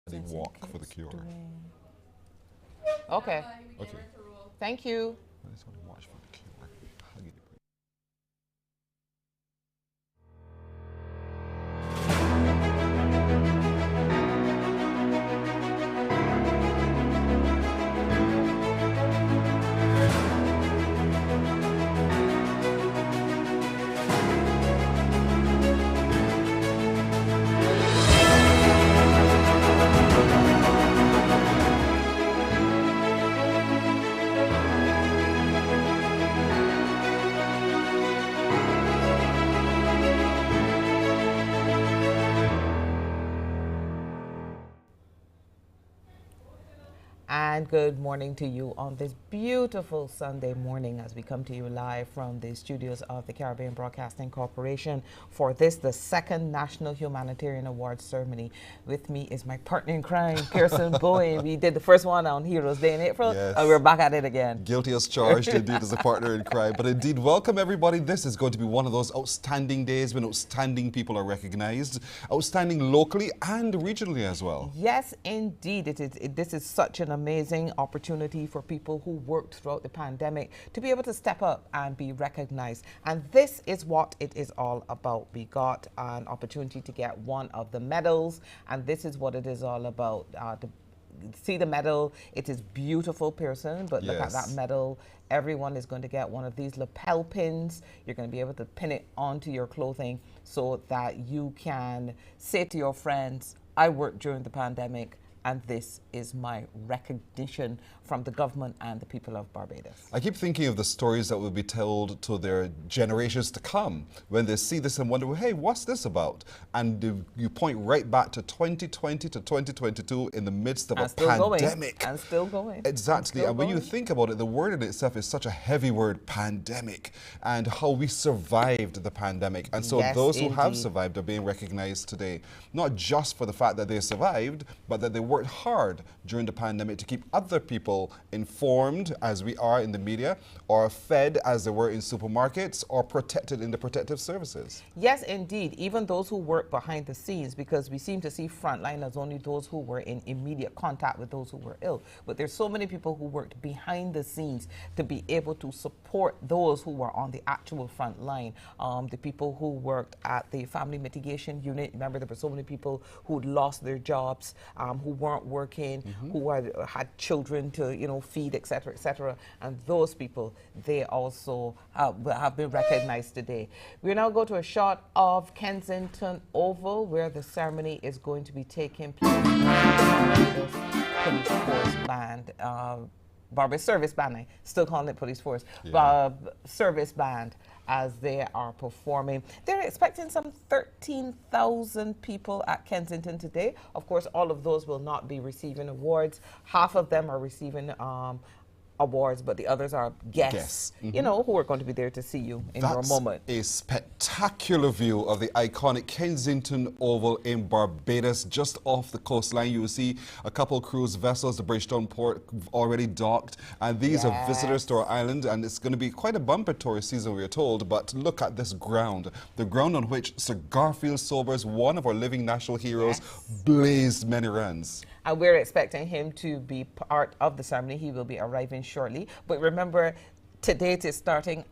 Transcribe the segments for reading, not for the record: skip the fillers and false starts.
They walk for the cure. Okay. Okay. Thank you. I just want to watch for the cure. Hug it. And good morning to you on this beautiful Sunday morning as we come to you live from the studios of the Caribbean Broadcasting Corporation for this, the second National Humanitarian Awards ceremony. With me is my partner in crime, Pearson Bowen. We did the first one on Heroes Day in April, Yes. and we're back at it again. Guilty as charged, indeed, as a partner in crime. But indeed, welcome everybody. This is going to be one of those outstanding days when outstanding people are recognized, outstanding locally and regionally as well. Yes, indeed. This is such an amazing opportunity for people who worked throughout the pandemic to be able to step up and be recognized. And this is what it is all about. We got an opportunity to get one of the medals, and this is what it is all about. See the medal, it is beautiful, Pearson, but look at that medal. Everyone is going to get one of these lapel pins. You're going to be able to pin it onto your clothing so that you can say to your friends, I worked during the pandemic, and this is my recognition from the government and the people of Barbados. I keep thinking of the stories that will be told to their generations to come when they see this and wonder, well, hey, what's this about? And you point right back to 2020 to 2022 in the midst of a pandemic. And still going. Exactly. And when you think about it, the word in itself is such a heavy word, pandemic, and how we survived the pandemic. And so those who have survived are being recognized today, not just for the fact that they survived, but that they worked hard during the pandemic to keep other people informed, as we are in the media, or fed as they were in supermarkets, or protected in the protective services. Yes, indeed. Even those who work behind the scenes, because we seem to see frontline as only those who were in immediate contact with those who were ill. But there's so many people who worked behind the scenes to be able to support those who were on the actual front line. The people who worked at the family mitigation unit. Remember, there were so many people who'd lost their jobs, who weren't working, who had children to feed, etc., and those people, they also have been recognized today. We now go to a shot of Kensington Oval, where the ceremony is going to be taking place. Barbados Police Force Band, Barbados Service Band, I still calling it Police Force, Service Band, as they are performing. They're expecting some 13,000 people at Kensington today. Of course, all of those will not be receiving awards. Half of them are receiving awards, but the others are guests, who are going to be there to see you in your moment. A spectacular view of the iconic Kensington Oval in Barbados, just off the coastline. You will see a couple cruise vessels, the Bridgetown port, already docked, and these are visitors to our island, and it's going to be quite a bumper tourist season, we are told. But look at this ground, the ground on which Sir Garfield Sobers, one of our living national heroes, blazed many runs. And we're expecting him to be part of the ceremony. He will be arriving shortly. But remember, today it is starting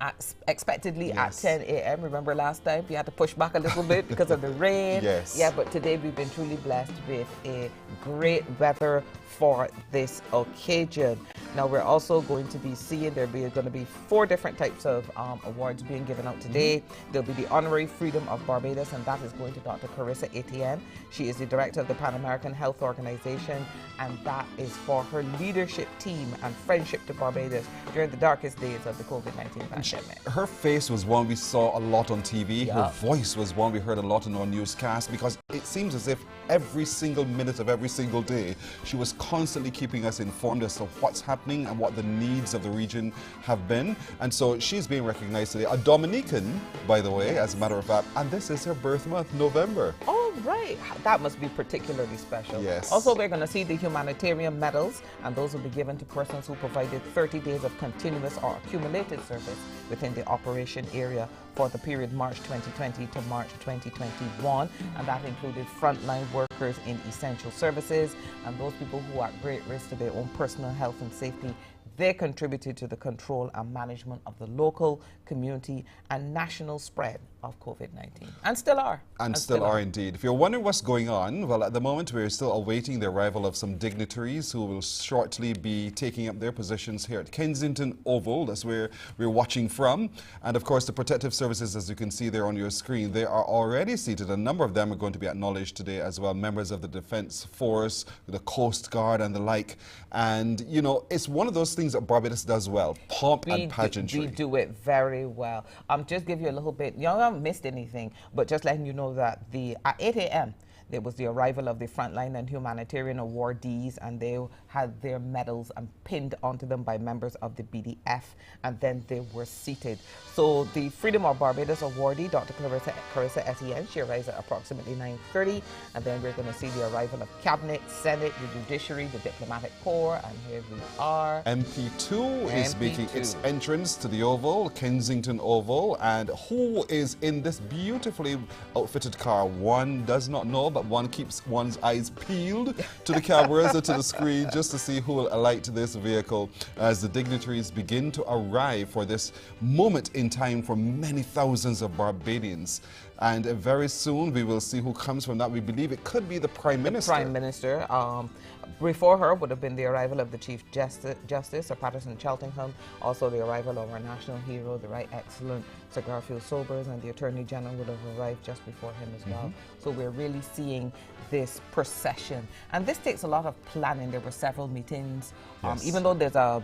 expectedly at 10 a.m. Remember last time we had to push back a little bit because of the rain? Yeah, but today we've been truly blessed with a great weather for this occasion. Now we're also going to be seeing going to be 4 different types of awards being given out today. There'll be the Honorary Freedom of Barbados, and that is going to Dr. Carissa Etienne. She is the director of the Pan American Health Organization, and that is for her leadership team and friendship to Barbados during the darkest days of the COVID-19 pandemic. Her face was one we saw a lot on TV. Her voice was one we heard a lot in our newscast, because it seems as if every single minute of every single day she was constantly keeping us informed as to what's happening and what the needs of the region have been. And so she's being recognized today. A Dominican, by the way, as a matter of fact, and this is her birth month, November. Oh, right. That must be particularly special. Yes. Also, we're going to see the humanitarian medals, and those will be given to persons who provided 30 days of continuous or accumulated service within the operation area for the period March 2020 to March 2021, and that included frontline workers in essential services and those people who are at great risk to their own personal health and safety. They contributed to the control and management of the local, community, and national spread of COVID-19, and still are. And still are indeed. If you're wondering what's going on, well, at the moment we're still awaiting the arrival of some dignitaries who will shortly be taking up their positions here at Kensington Oval. That's where we're watching from. And of course, the protective services, as you can see there on your screen, they are already seated. A number of them are going to be acknowledged today as well. Members of the Defence Force, the Coast Guard, and the like. And, you know, it's one of those things that Barbados does well, pomp and pageantry. We do it very well. Just give you a little bit, you haven't missed anything, but just letting you know that at 8 a.m., there was the arrival of the frontline and humanitarian awardees, and they had their medals and pinned onto them by members of the BDF, and then they were seated. So the Freedom of Barbados awardee, Dr. Clarissa Etienne, she arrives at approximately 9:30, and then we're going to see the arrival of Cabinet, Senate, the Judiciary, the Diplomatic Corps, and here we are. MP2 is making its entrance to the Oval, Kensington Oval, and who is in this beautifully outfitted car? One does not know, but one keeps one's eyes peeled to the cameras or to the screen just to see who will alight to this vehicle as the dignitaries begin to arrive for this moment in time for many thousands of Barbadians. And very soon we will see who comes from that. We believe it could be the Prime Minister. The Prime Minister. Before her would have been the arrival of the Chief Justice, Sir Patterson Cheltenham, also the arrival of our national hero, the Right Excellent Sir Garfield Sobers, and the Attorney General would have arrived just before him as well. So we're really seeing this procession. And this takes a lot of planning. There were several meetings, even though there's a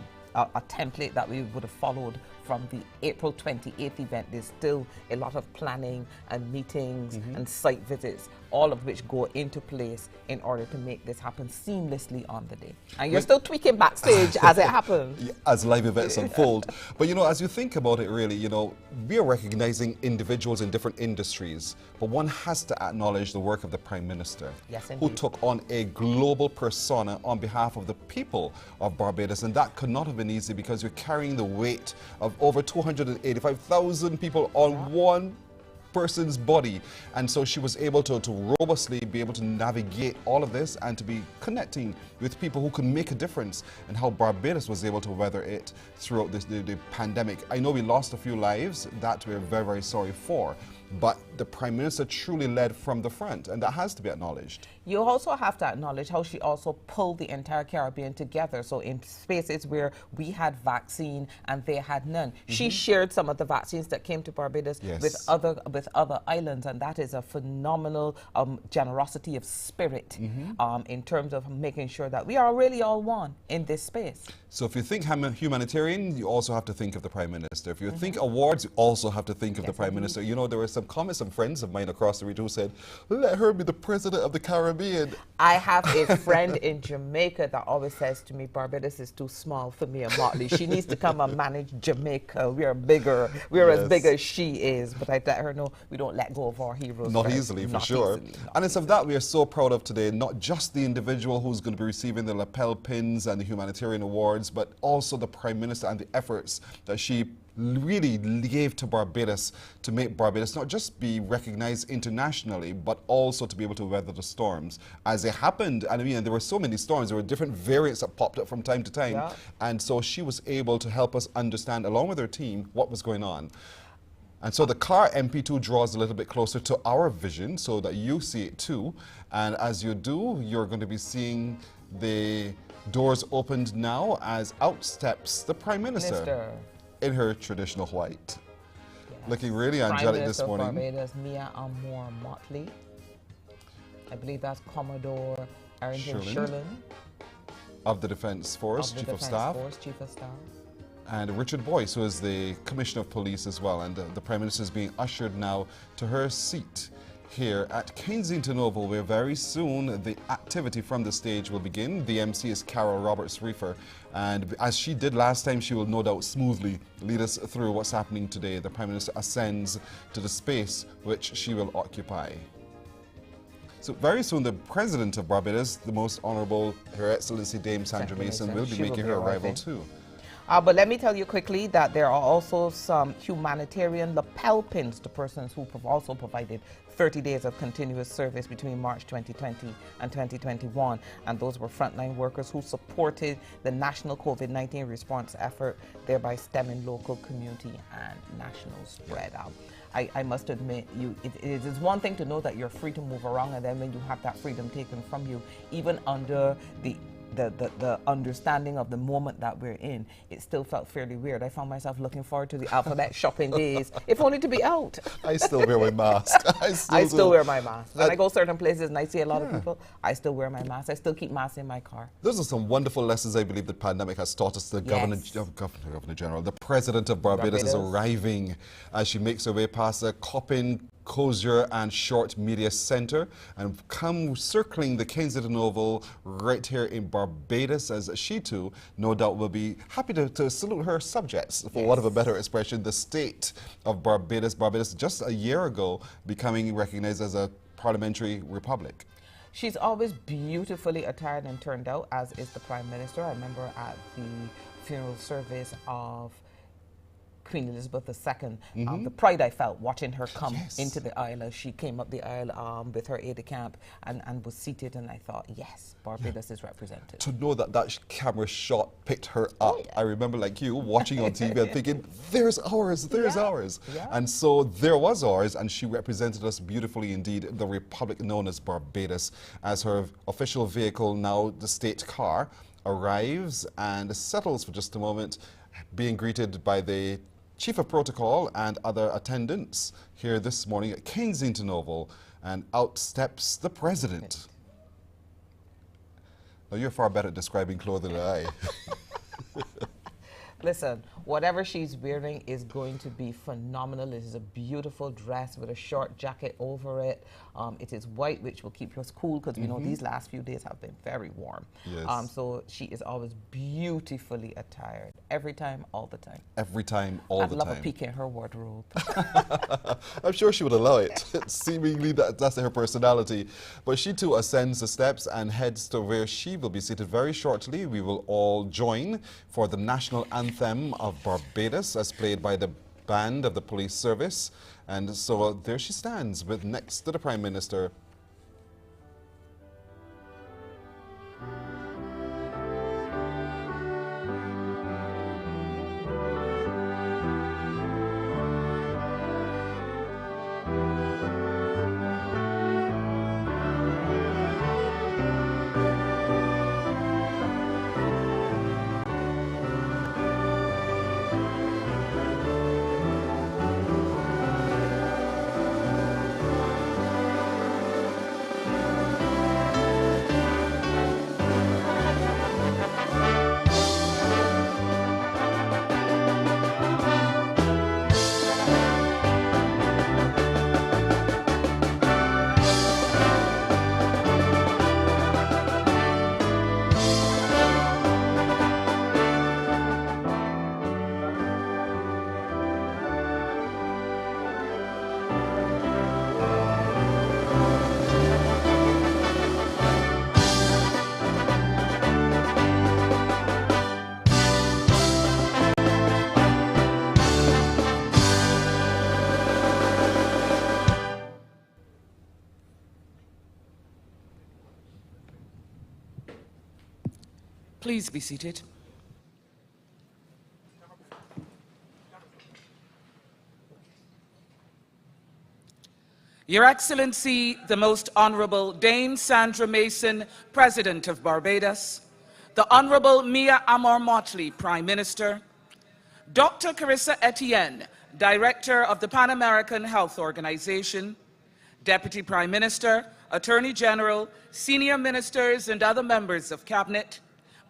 template that we would have followed from the April 28th event. There's still a lot of planning and meetings and site visits, all of which go into place in order to make this happen seamlessly on the day. And you're still tweaking backstage as it happens. As live events unfold. But you know, as you think about it really, you know, we are recognizing individuals in different industries, but one has to acknowledge the work of the Prime Minister, who took on a global persona on behalf of the people of Barbados. And that could not have been easy because you're carrying the weight of over 285,000 people on one person's body, and so she was able to robustly be able to navigate all of this and to be connecting with people who can make a difference, and how Barbados was able to weather it throughout the pandemic. I know we lost a few lives that we're very, very sorry for, but the Prime Minister truly led from the front, and that has to be acknowledged. You also have to acknowledge how she also pulled the entire Caribbean together. So in spaces where we had vaccine and they had none, she shared some of the vaccines that came to Barbados with other islands, and that is a phenomenal generosity of spirit in terms of making sure that we are really all one in this space. So if you think humanitarian, you also have to think of the Prime Minister. If you think awards, you also have to think of the Prime Minister. You know, there were some comments, some friends of mine across the region who said, let her be the President of the Caribbean. I have a friend in Jamaica that always says to me, Barbados is too small for me and Motley. She needs to come and manage Jamaica. We're bigger. We're as big as she is. But I let her know we don't let go of our heroes. Not easily, for sure. And it's of that we are so proud of today, not just the individual who's going to be receiving the lapel pins and the humanitarian awards, but also the Prime Minister and the efforts that she really gave to Barbados to make Barbados not just be recognized internationally, but also to be able to weather the storms as they happened. And I mean, there were so many storms, there were different variants that popped up from time to time. And so she was able to help us understand, along with her team, what was going on. And so the car MP2 draws a little bit closer to our vision so that you see it too. And as you do, you're going to be seeing the doors opened now as out steps the Prime Minister. In her traditional white. Looking really angelic this morning. Barbados, Mia Amour Motley. I believe that's Commodore Arrington Sherlin. Of the Defence Force, Chief of Staff. And Richard Boyce, who is the Commissioner of Police as well. And the Prime Minister is being ushered now to her seat here at Kensington Oval, where very soon the activity from the stage will begin. The MC is Carol Roberts-Reefer, and as she did last time, she will no doubt smoothly lead us through what's happening today. The Prime Minister ascends to the space which she will occupy. So very soon, the President of Barbados, the Most Honourable Her Excellency Dame Sandra Mason, will be making her arrival too. But let me tell you quickly that there are also some humanitarian lapel pins to persons who have also provided 30 days of continuous service between March 2020 and 2021. And those were frontline workers who supported the national COVID-19 response effort, thereby stemming local, community, and national spread. I must admit, it is one thing to know that you're free to move around, and then when you have that freedom taken from you, even under the understanding of the moment that we're in, it still felt fairly weird. I found myself looking forward to the alphabet shopping days, if only to be out. I still wear my mask. I still wear my mask. When I go certain places and I see a lot of people, I still wear my mask. I still keep masks in my car. Those are some wonderful lessons I believe the pandemic has taught us. The Governor General, the President of Barbados is arriving as she makes her way past the Coppin, Crozier and Short Media Centre and come circling the Kensington Oval right here in Barbados, as she too no doubt will be happy to salute her subjects, for want of a better expression, the state of Barbados. Barbados just a year ago becoming recognized as a parliamentary republic. She's always beautifully attired and turned out, as is the Prime Minister. I remember at the funeral service of Queen Elizabeth II, the pride I felt watching her come into the aisle as she came up the aisle with her aide-de-camp and was seated, and I thought, yes, Barbados is represented. To know that that camera shot picked her up, I remember like you watching on TV and thinking, there's ours, there's ours. And so there was ours, and she represented us beautifully indeed, the republic known as Barbados, as her official vehicle, now the state car, arrives and settles for just a moment, being greeted by the Chief of Protocol and other attendants here this morning at Kensington Oval, and out steps the President. Now, you're far better at describing clothing than I. Listen, whatever she's wearing is going to be phenomenal. It is a beautiful dress with a short jacket over it. It is white, which will keep us cool, because we know these last few days have been very warm. So she is always beautifully attired, every time, all the time. Every time, all the time. I'd love a peek in her wardrobe. I'm sure she would allow it. Seemingly that's her personality. But she too ascends the steps and heads to where she will be seated very shortly. We will all join for the national anthem of Barbados, as played by the band of the police service. And so there she stands, with next to the Prime Minister. Please be seated. Your Excellency, the Most Honourable Dame Sandra Mason, President of Barbados, the Honourable Mia Amor-Motley, Prime Minister, Dr. Carissa Etienne, Director of the Pan American Health Organization, Deputy Prime Minister, Attorney General, senior ministers and other members of Cabinet,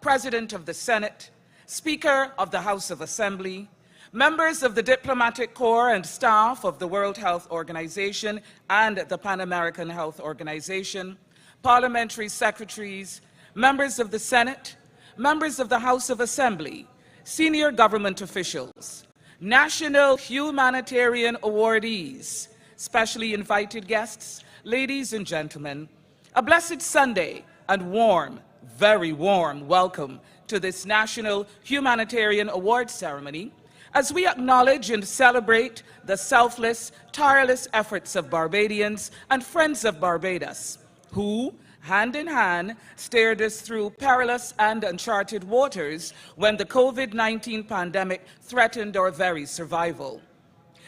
President of the Senate, Speaker of the House of Assembly, members of the Diplomatic Corps and staff of the World Health Organization and the Pan American Health Organization, parliamentary secretaries, members of the Senate, members of the House of Assembly, senior government officials, national humanitarian awardees, specially invited guests, ladies and gentlemen, A blessed Sunday and warm, very warm welcome to this National Humanitarian Awards ceremony as we acknowledge and celebrate the selfless, tireless efforts of Barbadians and friends of Barbados, who, hand in hand, steered us through perilous and uncharted waters when the COVID-19 pandemic threatened our very survival.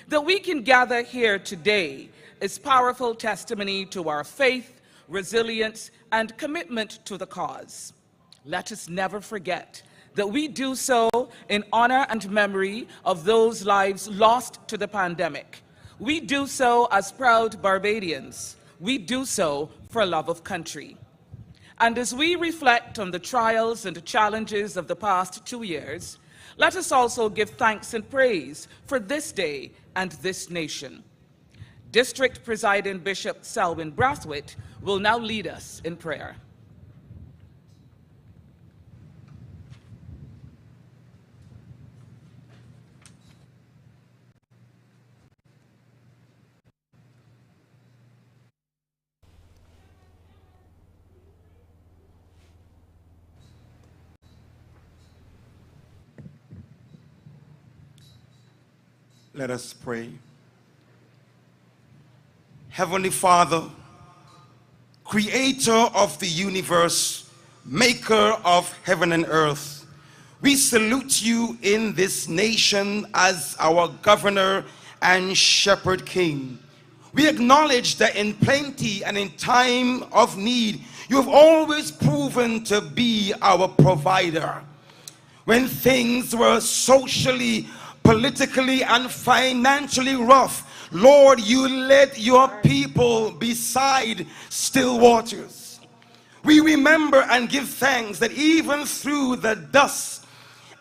That we can gather here today is powerful testimony to our faith, resilience, and commitment to the cause. Let us never forget that we do so in honor and memory of those lives lost to the pandemic. We do so as proud Barbadians. We do so for love of country. And as we reflect on the trials and challenges of the past 2 years, let us also give thanks and praise for this day and this nation. District Presiding Bishop Selwyn Brathwaite will now lead us in prayer. Let us pray. Heavenly Father, creator of the universe, maker of heaven and earth, we salute you in this nation as our governor and shepherd king. We acknowledge that in plenty and in time of need, you have always proven to be our provider. When things were socially, politically, and financially rough, Lord, you led your people beside still waters. We remember and give thanks that even through the dust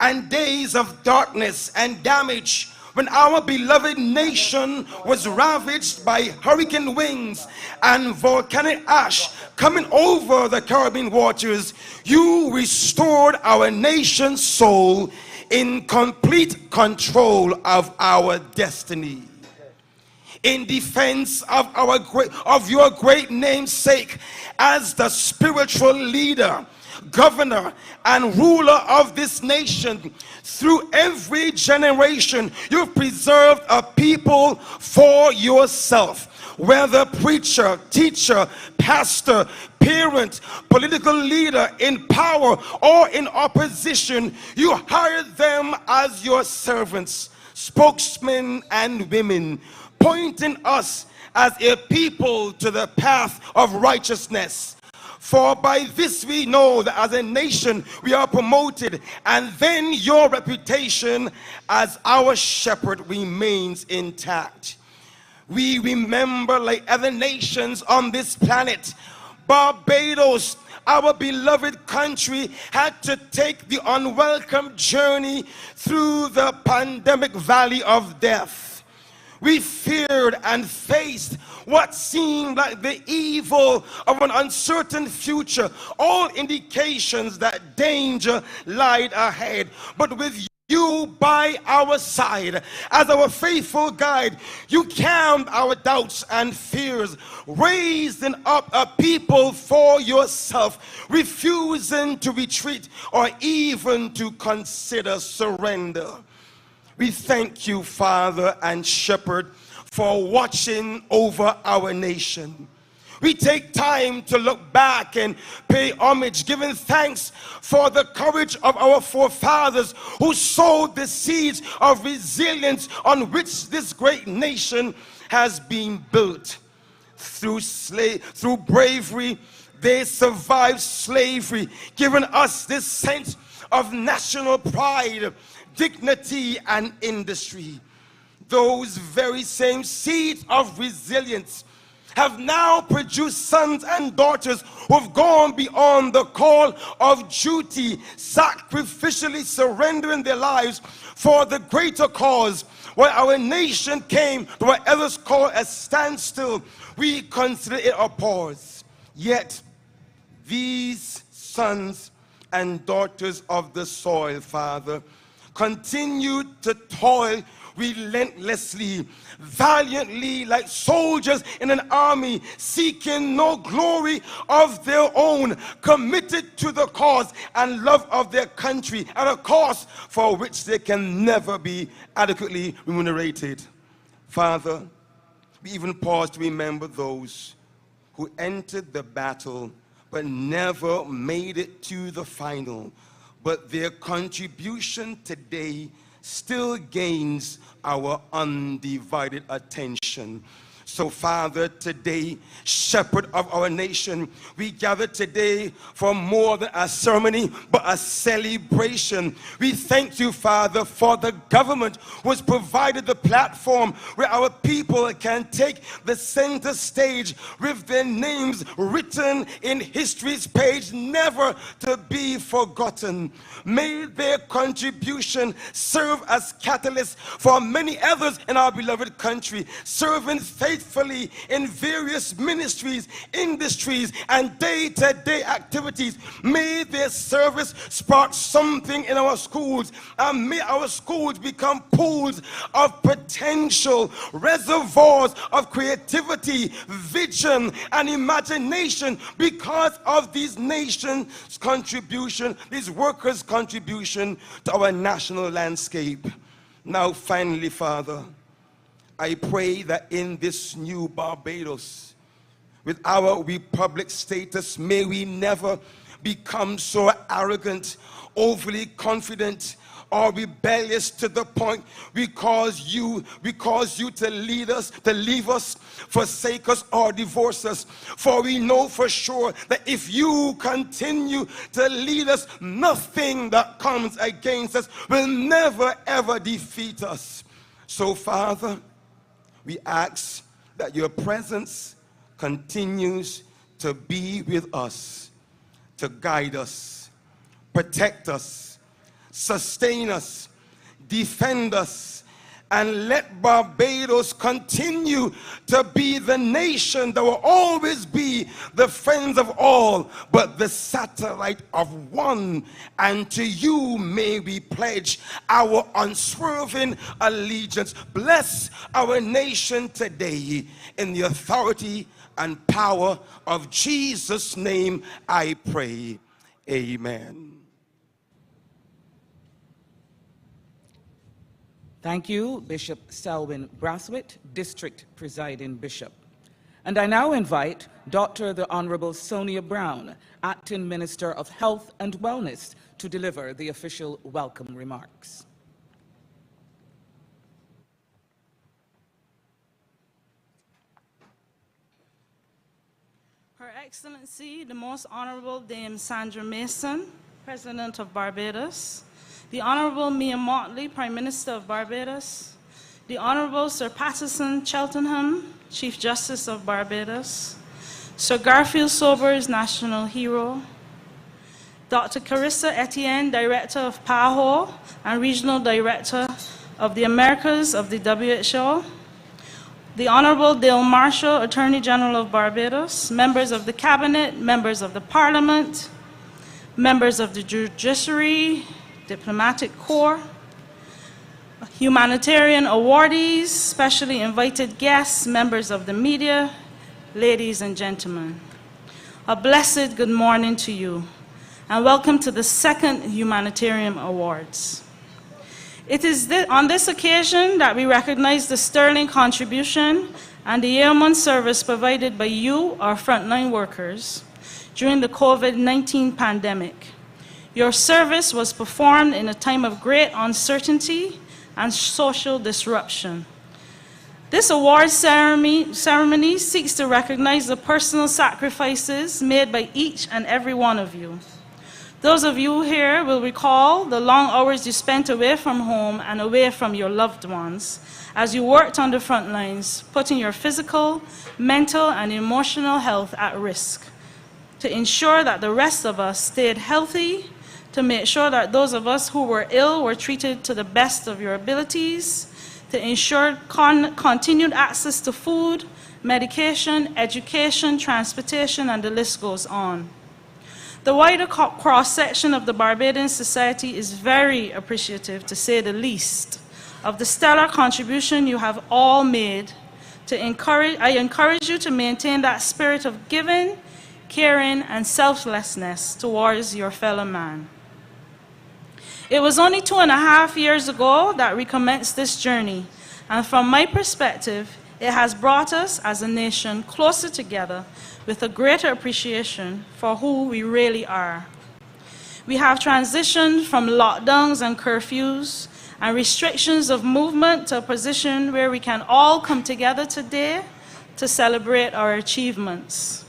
and days of darkness and damage, when our beloved nation was ravaged by hurricane winds and volcanic ash coming over the Caribbean waters, you restored our nation's soul in complete control of our destiny. In defense of your great name's sake, as the spiritual leader, governor, and ruler of this nation, through every generation, you've preserved a people for yourself. Whether preacher, teacher, pastor, parent, political leader, in power or in opposition, you hired them as your servants, spokesmen and women, pointing us as a people to the path of righteousness. For by this we know that as a nation we are promoted, and then your reputation as our shepherd remains intact. We remember, like other nations on this planet, Barbados, our beloved country, had to take the unwelcome journey through the pandemic valley of death. We feared and faced what seemed like the evil of an uncertain future, all indications that danger lied ahead. But with you by our side, as our faithful guide, you calmed our doubts and fears, raising up a people for yourself, refusing to retreat or even to consider surrender. We thank you, Father and Shepherd, for watching over our nation. We take time to look back and pay homage, giving thanks for the courage of our forefathers who sowed the seeds of resilience on which this great nation has been built. Through bravery, they survived slavery, giving us this sense of national pride, dignity, and industry. Those very same seeds of resilience have now produced sons and daughters who have gone beyond the call of duty, sacrificially surrendering their lives for the greater cause. While our nation came to what others call a standstill, we consider it a pause. Yet these sons and daughters of the soil, Father, continue to toil relentlessly, valiantly like soldiers in an army, seeking no glory of their own, committed to the cause and love of their country at a cost for which they can never be adequately remunerated. Father, we even pause to remember those who entered the battle but never made it to the final. But their contribution today still gains our undivided attention. So, Father, today, Shepherd of our nation, we gather today for more than a ceremony, but a celebration. We thank you, Father, for the government who has provided the platform where our people can take the center stage with their names written in history's page, never to be forgotten. May their contribution serve as catalyst for many others in our beloved country, serving faithfully in various ministries, industries, and day-to-day activities. May their service spark something in our schools, and may our schools become pools of potential, reservoirs of creativity, vision, and imagination because of these nations' contribution, these workers' contribution to our national landscape. Now, finally, Father, I pray that in this new Barbados, with our republic status, may we never become so arrogant, overly confident, or rebellious to the point we cause you to lead us, to leave us, forsake us, or divorce us. For we know for sure that if you continue to lead us, nothing that comes against us will never ever defeat us. So, Father, we ask that your presence continues to be with us, to guide us, protect us, sustain us, defend us, and let Barbados continue to be the nation that will always be the friends of all, but the satellite of one. And to you may we pledge our unswerving allegiance. Bless our nation today in the authority and power of Jesus' name I pray. Amen. Thank you, Bishop Selwyn Brathwaite, District Presiding Bishop. And I now invite Dr. the Honorable Sonia Brown, Acting Minister of Health and Wellness, to deliver the official welcome remarks. Her Excellency, the Most Honorable Dame Sandra Mason, President of Barbados, the Honorable Mia Motley, Prime Minister of Barbados, the Honorable Sir Patterson Cheltenham, Chief Justice of Barbados, Sir Garfield Sobers, National Hero, Dr. Carissa Etienne, Director of PAHO and Regional Director of the Americas of the WHO, the Honorable Dale Marshall, Attorney General of Barbados, members of the Cabinet, members of the Parliament, members of the Judiciary, Diplomatic Corps, humanitarian awardees, specially invited guests, members of the media, ladies and gentlemen. A blessed good morning to you, and welcome to the second Humanitarian Awards. It is on this occasion that we recognize the sterling contribution and the yeoman service provided by you, our frontline workers, during the COVID-19 pandemic. Your service was performed in a time of great uncertainty and social disruption. This award ceremony seeks to recognize the personal sacrifices made by each and every one of you. Those of you here will recall the long hours you spent away from home and away from your loved ones as you worked on the front lines, putting your physical, mental, and emotional health at risk to ensure that the rest of us stayed healthy, to make sure that those of us who were ill were treated to the best of your abilities, to ensure continued access to food, medication, education, transportation, and the list goes on. The wider cross-section of the Barbadian society is very appreciative, to say the least, of the stellar contribution you have all made. I encourage you to maintain that spirit of giving, caring, and selflessness towards your fellow man. It was only 2.5 years ago that we commenced this journey, and from my perspective, it has brought us as a nation closer together with a greater appreciation for who we really are. We have transitioned from lockdowns and curfews and restrictions of movement to a position where we can all come together today to celebrate our achievements.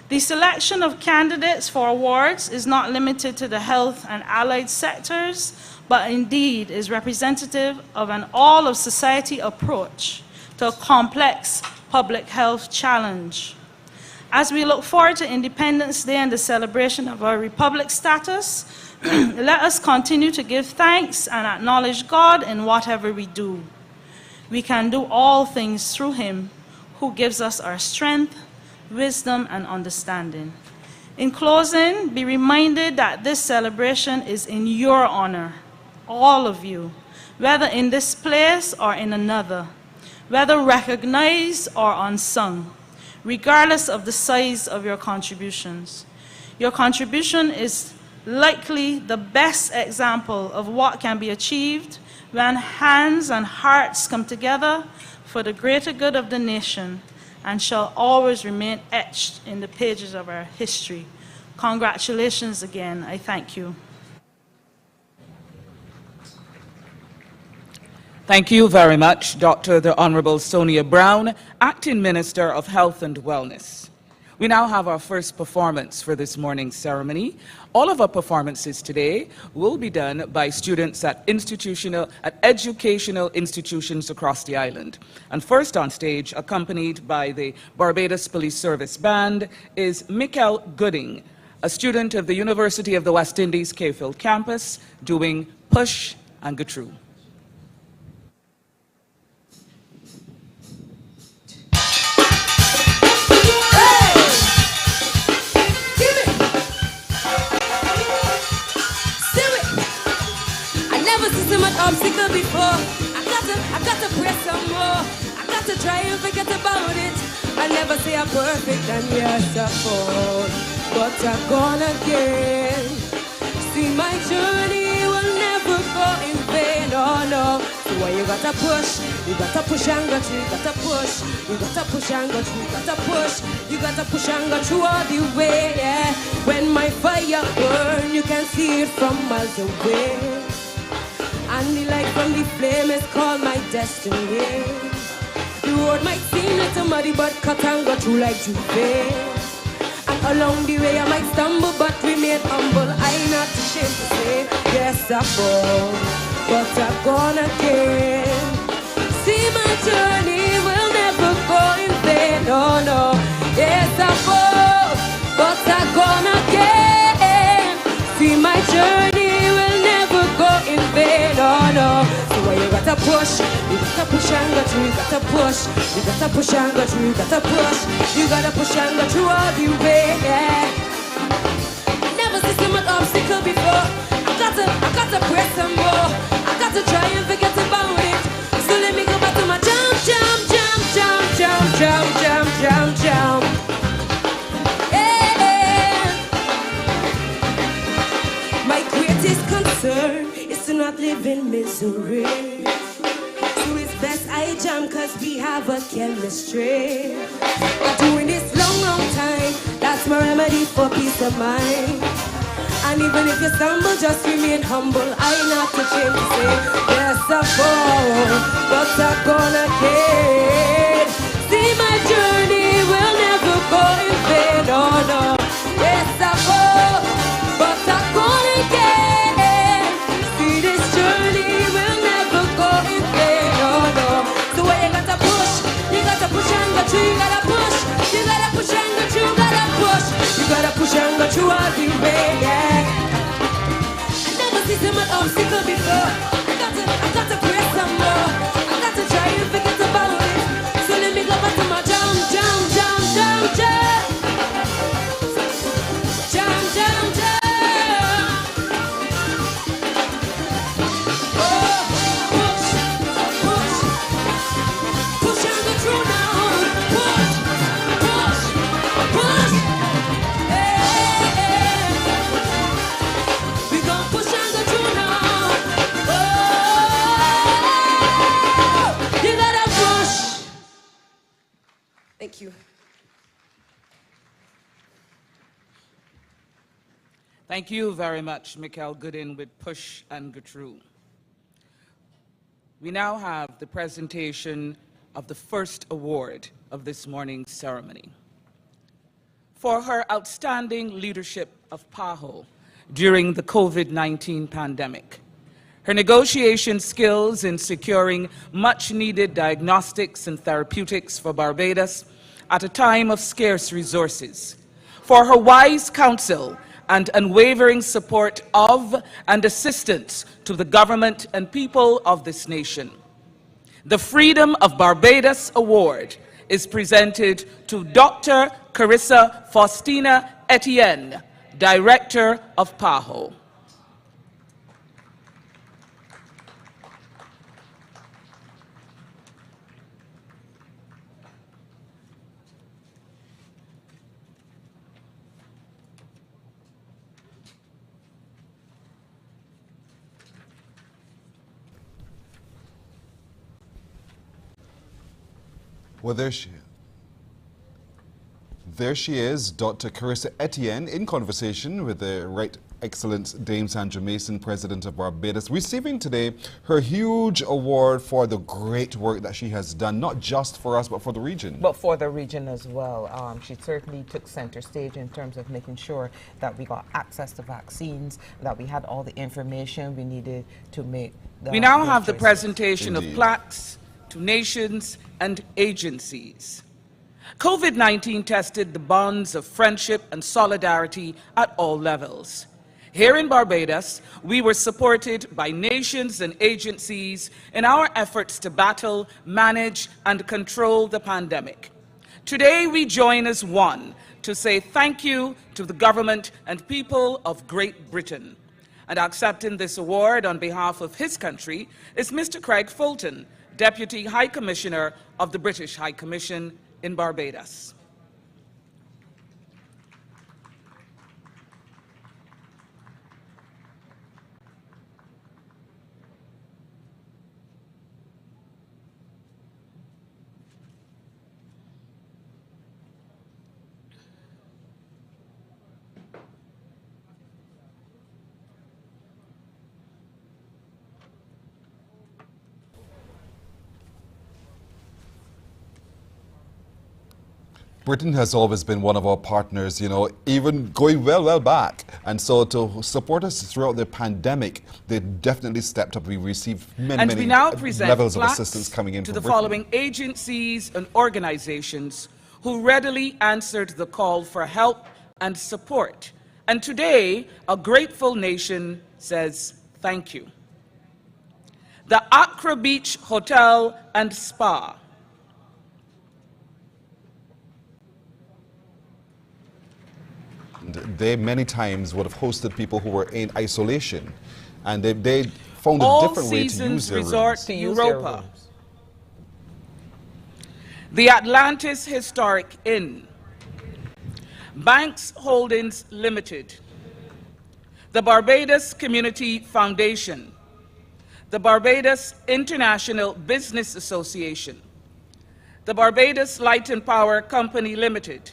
The selection of candidates for awards is not limited to the health and allied sectors, but indeed is representative of an all-of-society approach to a complex public health challenge. As we look forward to Independence Day and the celebration of our Republic status, let us continue to give thanks and acknowledge God in whatever we do. We can do all things through Him who gives us our strength, wisdom, and understanding. In closing, be reminded that this celebration is in your honor, all of you, whether in this place or in another, whether recognized or unsung, regardless of the size of your contributions. Your contribution is likely the best example of what can be achieved when hands and hearts come together for the greater good of the nation, and shall always remain etched in the pages of our history. Congratulations again. I thank you. Thank you very much, Dr. the Honorable Sonia Brown, Acting Minister of Health and Wellness. We now have our first performance for this morning's ceremony. All of our performances today will be done by students at educational institutions across the island. And first on stage, accompanied by the Barbados Police Service Band, is Mikkel Gooding, a student of the University of the West Indies Cayfield campus, doing Push and Go Through. Obstacle before. I got to press some more. I got to try and forget about it. I never say I'm perfect and yes I fall, but I'm gonna again. See, my journey will never go in vain. Oh no. So why you gotta push? You gotta push and go through. You gotta push. You gotta push and go through. You gotta push. You gotta push and go through all the way. Yeah. When my fire burn, you can see it from miles away. And the light from the flame is called my destiny. The road might seem little muddy, but cut and go through like Juve. And along the way I might stumble, but remain humble. I'm not ashamed to say, yes I fall, but I'm gonna again. See, my journey will never go in vain. Oh no, yes I fall, but I'm gonna again. See, my journey will never go in vain. Oh no. So why you gotta push? You gotta push and go through. You gotta push. You gotta push and go through. You gotta push. You gotta push and go through all the way. Yeah. Never seen so much obstacle before. I gotta press some more. I gotta try and forget about it. So let me go back to my jump, jump, jump, jump, jump, jump, jump, jump, jump. Yeah. My greatest concern is to not live in misery. So it's best I jump cause we have a chemistry. I'm doing this long, long time. That's my remedy for peace of mind. And even if you stumble, just remain humble. I'm not ashamed to say, yes I fall, but I'm gonna get. See, my journey will never go in vain. Oh no, yes I fall, but I'm gonna get. See, this journey will never go in vain. Oh no. So when you gotta push and go through. You gotta push, you gotta push and go through. You gotta push, you gotta push and go through all the way. Yeah. I never seen so much obstacle before. I got to press some more. I got to try and forget about it. So let me go back to my jump, jump, jump, jump, jump. Jump, jump, jump. Oh, push. Thank you very much, Mikhail Goodin with Push and Gertrude. We now have the presentation of the first award of this morning's ceremony. For her outstanding leadership of PAHO during the COVID-19 pandemic, her negotiation skills in securing much-needed diagnostics and therapeutics for Barbados at a time of scarce resources, for her wise counsel and unwavering support of and assistance to the government and people of this nation. The Freedom of Barbados Award is presented to Dr. Carissa Faustina Etienne, Director of PAHO. Well, there she is, Dr. Carissa Etienne, in conversation with the Right Excellent Dame Sandra Mason, President of Barbados, receiving today her huge award for the great work that she has done, not just for us, but for the region. But for the region as well. She certainly took center stage in terms of making sure that we got access to vaccines, that we had all the information we needed to make the We now have the choices. presentation Indeed. of plaques to nations and agencies. COVID-19 tested the bonds of friendship and solidarity at all levels. Here in Barbados, we were supported by nations and agencies in our efforts to battle, manage, and control the pandemic. Today, we join as one to say thank you to the government and people of Great Britain. And accepting this award on behalf of his country is Mr. Craig Fulton, Deputy High Commissioner of the British High Commission in Barbados. Britain has always been one of our partners, you know, even going well back. And so to support us throughout the pandemic, they definitely stepped up. We received many we now present levels of plaques assistance coming in to from the Britain. following agencies and organizations who readily answered the call for help and support. And today, a grateful nation says thank you. The Accra Beach Hotel and Spa, They many times would have hosted people who were in isolation, and they found a All different way to use Seasons their Resort rooms. To use their Europa, rooms. the Atlantis Historic Inn, Banks Holdings Limited, the Barbados Community Foundation, the Barbados International Business Association, the Barbados Light and Power Company Limited,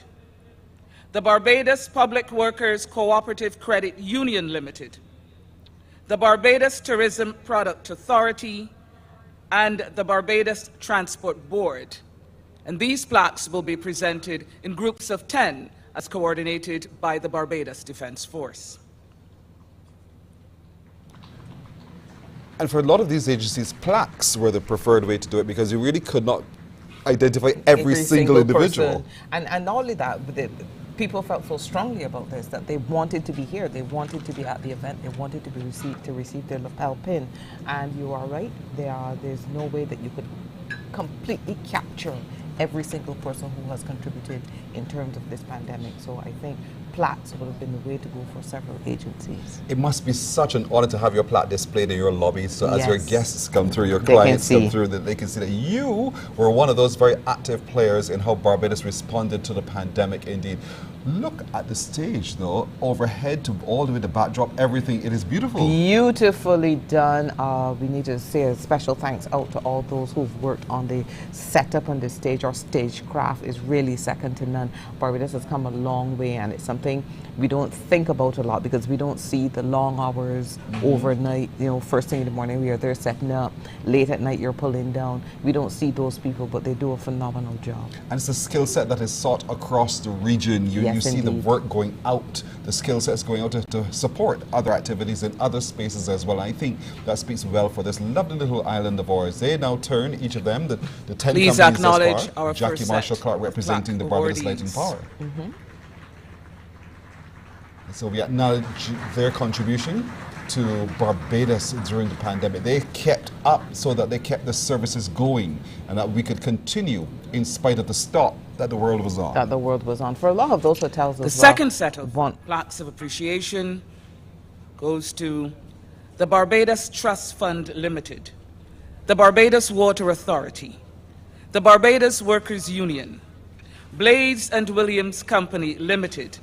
the Barbados Public Workers Cooperative Credit Union Limited, the Barbados Tourism Product Authority, and the Barbados Transport Board. And these plaques will be presented in groups of 10 as coordinated by the Barbados Defence Force. And for a lot of these agencies, plaques were the preferred way to do it because you really could not identify every single individual. person. And not only that, but people felt so strongly about this that they wanted to be here, they wanted to be at the event, they wanted to receive their lapel pin. And you are right, there's no way that you could completely capture every single person who has contributed in terms of this pandemic. So I think plaques would have been the way to go for several agencies. It must be such an honor to have your plaque displayed in your lobby, so as your Yes. guests come through, your They can clients come see. through, that they can see that you were one of those very active players in how Barbados responded to the pandemic indeed. Look at the stage, though, overhead to all the way to backdrop, everything. It is beautiful. Beautifully done. We need to say a special thanks out to all those who've worked on the setup on the stage. Our stagecraft is really second to none. Barbados has come a long way, and it's something we don't think about a lot because we don't see the long hours overnight. You know, first thing in the morning we are there setting up. Late at night you're pulling down. We don't see those people, but they do a phenomenal job. And it's a skill set that is sought across the region. You see indeed. the work going out, the skill sets going out to support other activities in other spaces as well. I think that speaks well for this lovely little island of ours. They now turn, each of them, the 10 Please companies acknowledge thus far, our Jackie first Marshall set Clark of representing the plaque Barbados Lighting awardees. Power. So we acknowledge their contribution to Barbados during the pandemic. They kept up so that they kept the services going and that we could continue in spite of the stop that the world was on. That the world was on. For a lot of those hotels The as well. second set of plaques of appreciation goes to the Barbados Trust Fund Limited, the Barbados Water Authority, the Barbados Workers Union, Blades and Williams Company Limited,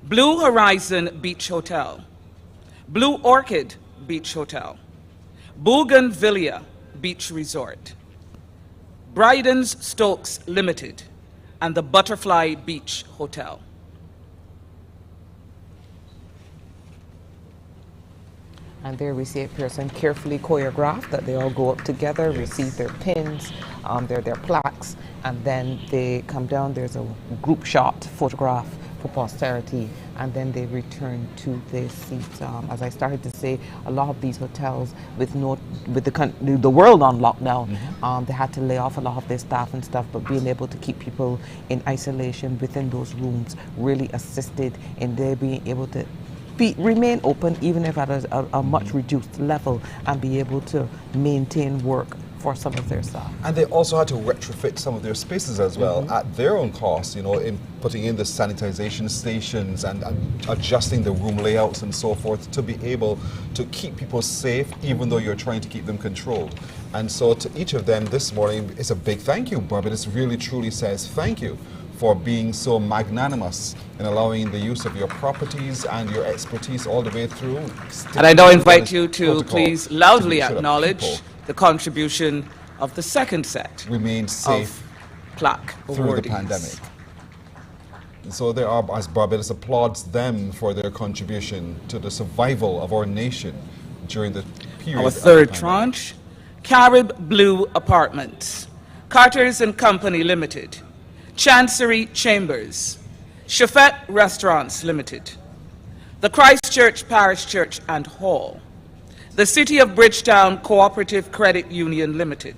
Blue Horizon Beach Hotel, Blue Orchid Beach Hotel, Bougainvillea Beach Resort, Bryden's Stokes Limited, and the Butterfly Beach Hotel. And there we see a person carefully choreographed that they all go up together, receive their pins, their plaques, and then they come down. There's a group shot photograph for posterity, and then they return to their seats. As I started to say, a lot of these hotels, with the world on lockdown, they had to lay off a lot of their staff and stuff, but being able to keep people in isolation within those rooms really assisted in their being able to remain open, even if at a much reduced level, and be able to maintain work for some of their staff. And they also had to retrofit some of their spaces as well at their own cost, you know, in putting in the sanitization stations and adjusting the room layouts and so forth to be able to keep people safe, even though you're trying to keep them controlled. And so to each of them this morning, it's a big thank you. Barbados really truly says thank you for being so magnanimous in allowing the use of your properties and your expertise all the way through. And I now invite you to please loudly acknowledge the contribution of the second set remain safe plaque through the pandemic. And so there are, as Barbados applauds them for their contribution to the survival of our nation during the period. Our third tranche, Carib Blue Apartments, Carter's and Company Limited, Chancery Chambers, Chafette Restaurants Limited, the Christchurch Parish Church and Hall, the City of Bridgetown Cooperative Credit Union Limited,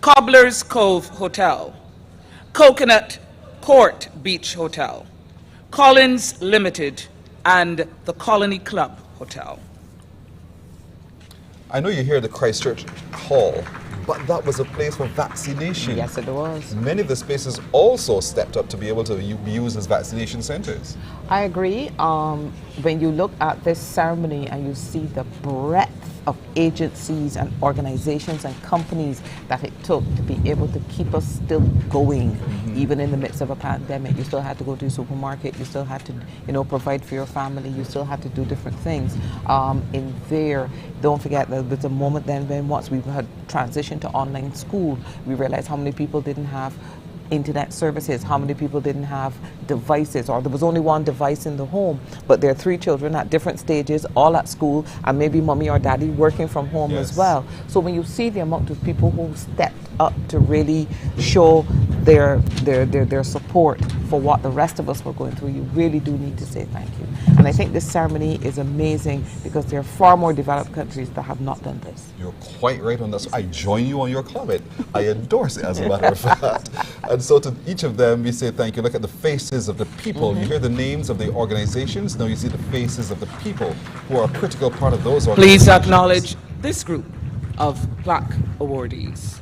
Cobbler's Cove Hotel, Coconut Court Beach Hotel, Collins Limited, and the Colony Club Hotel. I know you hear the Christchurch Hall, but that was a place for vaccination. Yes, it was. Many of the spaces also stepped up to be able to be used as vaccination centers. I agree. When you look at this ceremony and you see the breadth of agencies and organizations and companies that it took to be able to keep us still going, even in the midst of a pandemic. You still had to go to the supermarket, you still had to, you know, provide for your family, you still had to do different things. In there, don't forget that there was a moment then when once we had transitioned to online school, we realized how many people didn't have internet services, how many people didn't have devices, or there was only one device in the home, but there are 3 children at different stages, all at school, and maybe mommy or daddy working from home as well. So when you see the amount of people who stepped up to really show their support for what the rest of us were going through, you really do need to say thank you. And I think this ceremony is amazing because there are far more developed countries that have not done this. You're quite right on this. I join you on your comment. I endorse it, as a matter of fact. And so to each of them, we say thank you. Look at the faces of the people. You hear the names of the organizations. Now you see the faces of the people who are a critical part of those organizations. Please acknowledge this group of plaque awardees.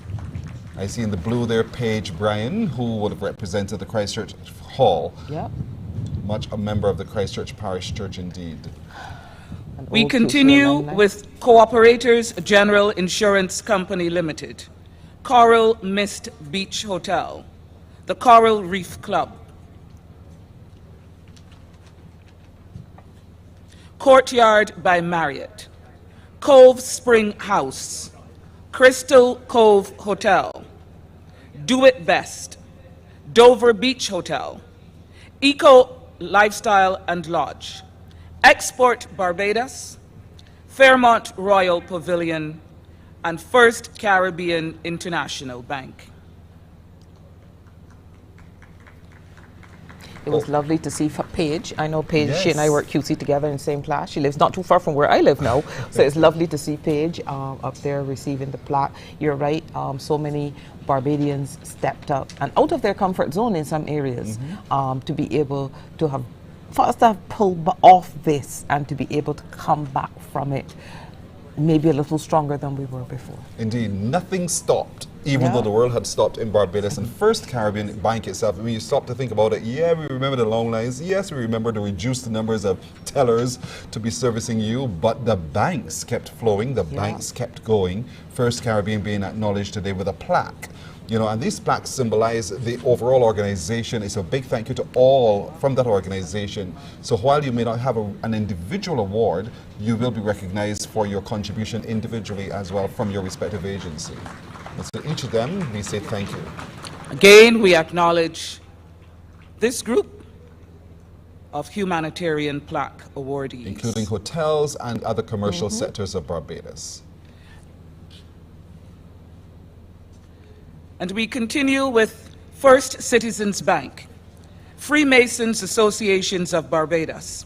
I see in the blue there Paige Bryan, who would have represented the Christchurch Hall. Yep. Much a member of the Christchurch Parish Church indeed. We continue with Cooperators General Insurance Company Limited, Coral Mist Beach Hotel, the Coral Reef Club, Courtyard by Marriott, Cove Spring House, Crystal Cove Hotel, Do It Best, Dover Beach Hotel, Eco Lifestyle and Lodge, Export Barbados, Fairmont Royal Pavilion, and First Caribbean International Bank. It was lovely to see Paige. I know Paige, Yes. she and I work QC together in the same class. She lives not too far from where I live now. So it's lovely to see Paige up there receiving the plaque. You're right, so many Barbadians stepped up and out of their comfort zone in some areas to be able to have, for us to have pulled off this and to be able to come back from it maybe a little stronger than we were before. Indeed, nothing stopped, even though the world had stopped in Barbados. And First Caribbean Bank itself, when you stop to think about it, yeah, we remember the long lines. Yes, we remember the reduced numbers of tellers to be servicing you, but the banks kept flowing, the banks kept going. First Caribbean being acknowledged today with a plaque. You know, and these plaques symbolize the overall organization. It's a big thank you to all from that organization. So while you may not have an individual award, you will be recognized for your contribution individually as well from your respective agency. And so each of them, we say thank you. Again, we acknowledge this group of humanitarian plaque awardees, Including hotels and other commercial sectors of Barbados. And we continue with First Citizens Bank, Freemasons Associations of Barbados,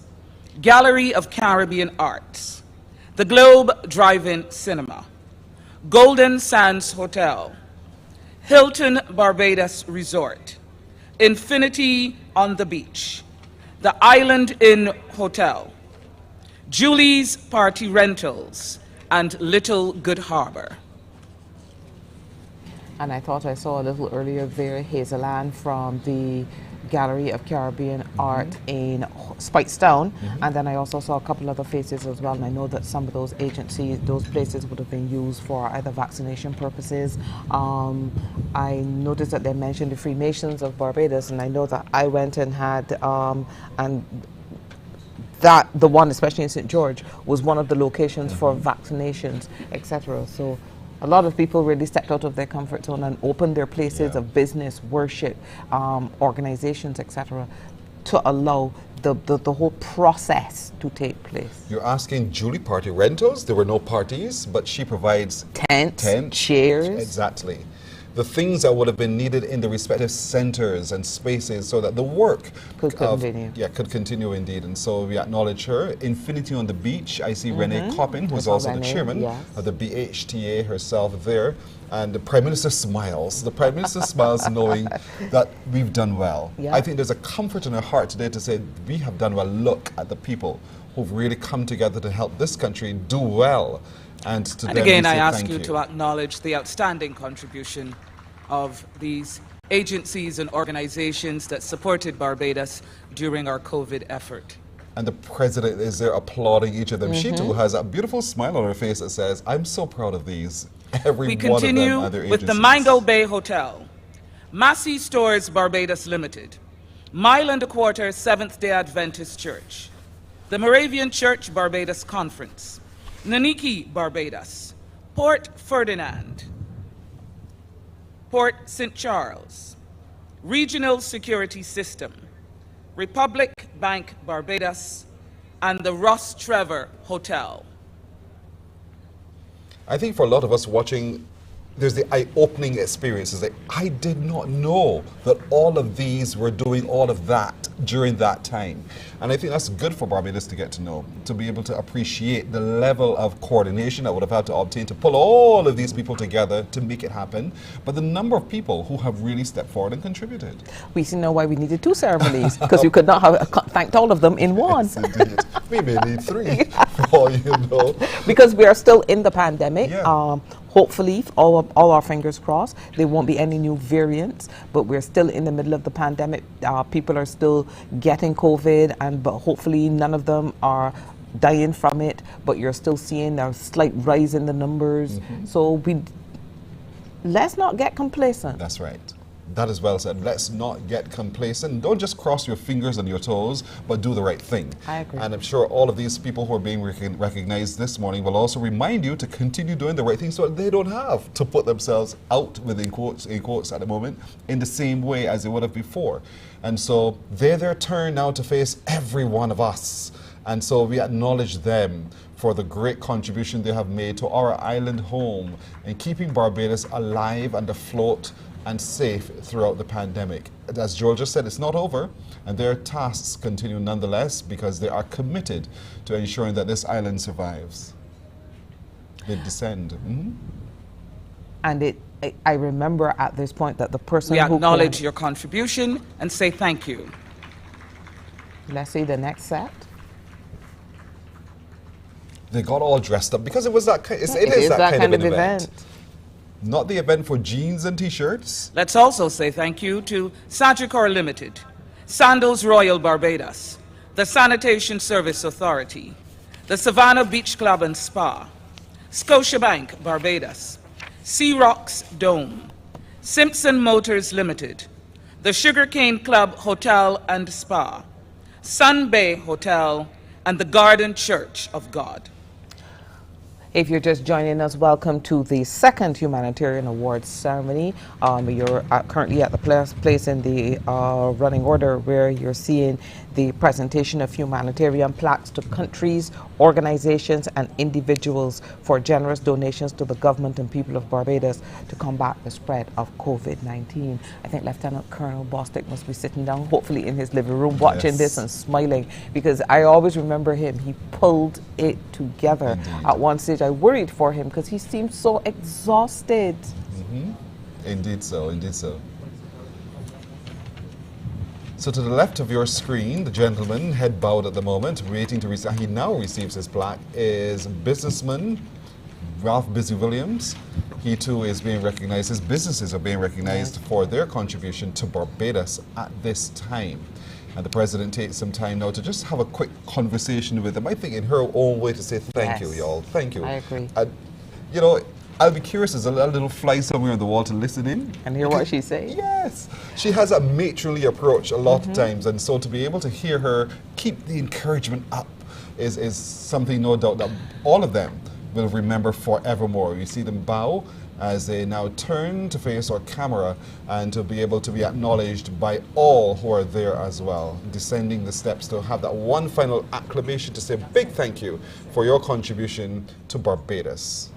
Gallery of Caribbean Arts, the Globe Drive-In Cinema, Golden Sands Hotel, Hilton Barbados Resort, Infinity on the Beach, the Island Inn Hotel, Julie's Party Rentals, and Little Good Harbor. And I thought I saw a little earlier there Hazelan from the Gallery of Caribbean Art in Spikestown, and then I also saw a couple other faces as well, and I know that some of those agencies, those places would have been used for either vaccination purposes. I noticed that they mentioned the Freemasons of Barbados, and I know that I went and had and that the one, especially in St. George, was one of the locations for vaccinations, etc. So a lot of people really stepped out of their comfort zone and opened their places of business, worship, organizations, etc., to allow the whole process to take place. You're asking Julie Party Rentals? There were no parties, but she provides Tents, chairs. Exactly. The things that would have been needed in the respective centers and spaces so that the work could continue. Could continue indeed. And so we acknowledge her. Infinity on the Beach, I see Renee Coppin, who's also the chairman of the BHTA herself there. And the Prime Minister smiles. The Prime Minister smiles knowing that we've done well. I think there's a comfort in her heart today to say we have done well. Look at the people who've really come together to help this country do well. And again, I ask you to acknowledge the outstanding contribution of these agencies and organizations that supported Barbados during our COVID effort. And the president is there applauding each of them. She too has a beautiful smile on her face that says, I'm so proud of these. Every one of them and their agencies. We continue with the Mango Bay Hotel, Massey Stores Barbados Limited, Mile and a Quarter Seventh-day Adventist Church, the Moravian Church Barbados Conference, Naniki Barbados, Port Ferdinand, Port St. Charles, Regional Security System, Republic Bank Barbados, and the Ross Trevor Hotel. I think for a lot of us watching, there's the eye-opening experiences. Like, I did not know that all of these were doing all of that during that time. And I think that's good for Barbados to get to know, to be able to appreciate the level of coordination that would have had to obtain to pull all of these people together to make it happen, but the number of people who have really stepped forward and contributed. We see now why we needed 2 ceremonies, because we could not have thanked all of them in one. Yes, indeed. We may need 3, for all you know. Because we are still in the pandemic. Hopefully, all our fingers crossed, there won't be any new variants, but we're still in the middle of the pandemic. People are still getting COVID, but hopefully none of them are dying from it, but you're still seeing a slight rise in the numbers. So let's not get complacent. That's right. That is well said. Let's not get complacent. Don't just cross your fingers and your toes, but do the right thing. I agree. And I'm sure all of these people who are being recognized this morning will also remind you to continue doing the right thing so that they don't have to put themselves out, within quotes at the moment, in the same way as they would have before. And so they're their turn now to face every one of us. And so we acknowledge them for the great contribution they have made to our island home and keeping Barbados alive and afloat and safe throughout the pandemic. As Joel just said, it's not over, and their tasks continue nonetheless because they are committed to ensuring that this island survives. They descend. And I remember at this point that the person We who acknowledge your contribution and say thank you. Let's see the next set. They got all dressed up because it was that. It is that kind of an event. Not the event for jeans and t-shirts. Let's also say thank you to Sagicor Limited, Sandals Royal Barbados, the Sanitation Service Authority, the Savannah Beach Club and Spa, Scotiabank Barbados, Sea Rocks Dome, Simpson Motors Limited, the Sugarcane Club Hotel and Spa, Sun Bay Hotel, and the Garden Church of God. If you're just joining us, welcome to the second Humanitarian Awards ceremony. You're currently at the place in the running order where you're seeing the presentation of humanitarian plaques to countries, organizations, and individuals for generous donations to the government and people of Barbados to combat the spread of COVID-19. I think Lieutenant Colonel Bostic must be sitting down, hopefully in his living room, watching this and smiling, because I always remember him. He pulled it together. Indeed. At one stage, I worried for him because he seemed so exhausted. Indeed so, indeed so. So to the left of your screen, the gentleman, head bowed at the moment, waiting to receive, he now receives his plaque, is businessman Ralph Busy Williams. He too is being recognized, his businesses are being recognized for their contribution to Barbados at this time. And the president takes some time now to just have a quick conversation with them, I think in her own way to say thank you, y'all, thank you. I agree. You know, I'll be curious, there's a little fly somewhere on the wall to listen in. And hear what she says? Yes. She has a matronly approach a lot of times, and so to be able to hear her keep the encouragement up is something no doubt that all of them will remember forevermore. You see them bow as they now turn to face our camera and to be able to be acknowledged by all who are there as well, descending the steps to have that one final acclamation to say a big thank you for your contribution to Barbados.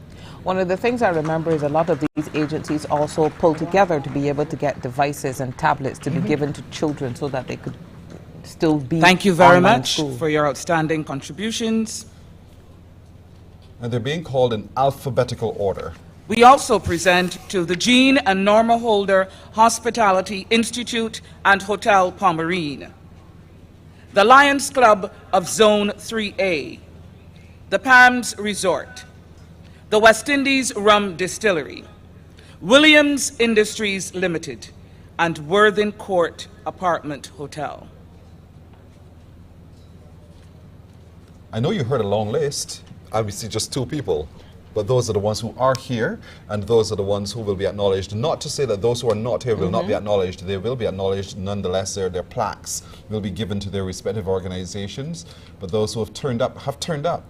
One of the things I remember is a lot of these agencies also pull together to be able to get devices and tablets to be given to children so that they could still be Thank you very online much school. for your outstanding contributions. And they're being called in alphabetical order. We also present to the Jean and Norma Holder Hospitality Institute and Hotel Pomerine, the Lions Club of Zone 3A, the Palms Resort, the West Indies Rum Distillery, Williams Industries Limited, and Worthing Court Apartment Hotel. I know you heard a long list. Obviously just two people, but those are the ones who are here, and those are the ones who will be acknowledged. Not to say that those who are not here will not be acknowledged. They will be acknowledged nonetheless. Their plaques will be given to their respective organizations, but those who have turned up have turned up.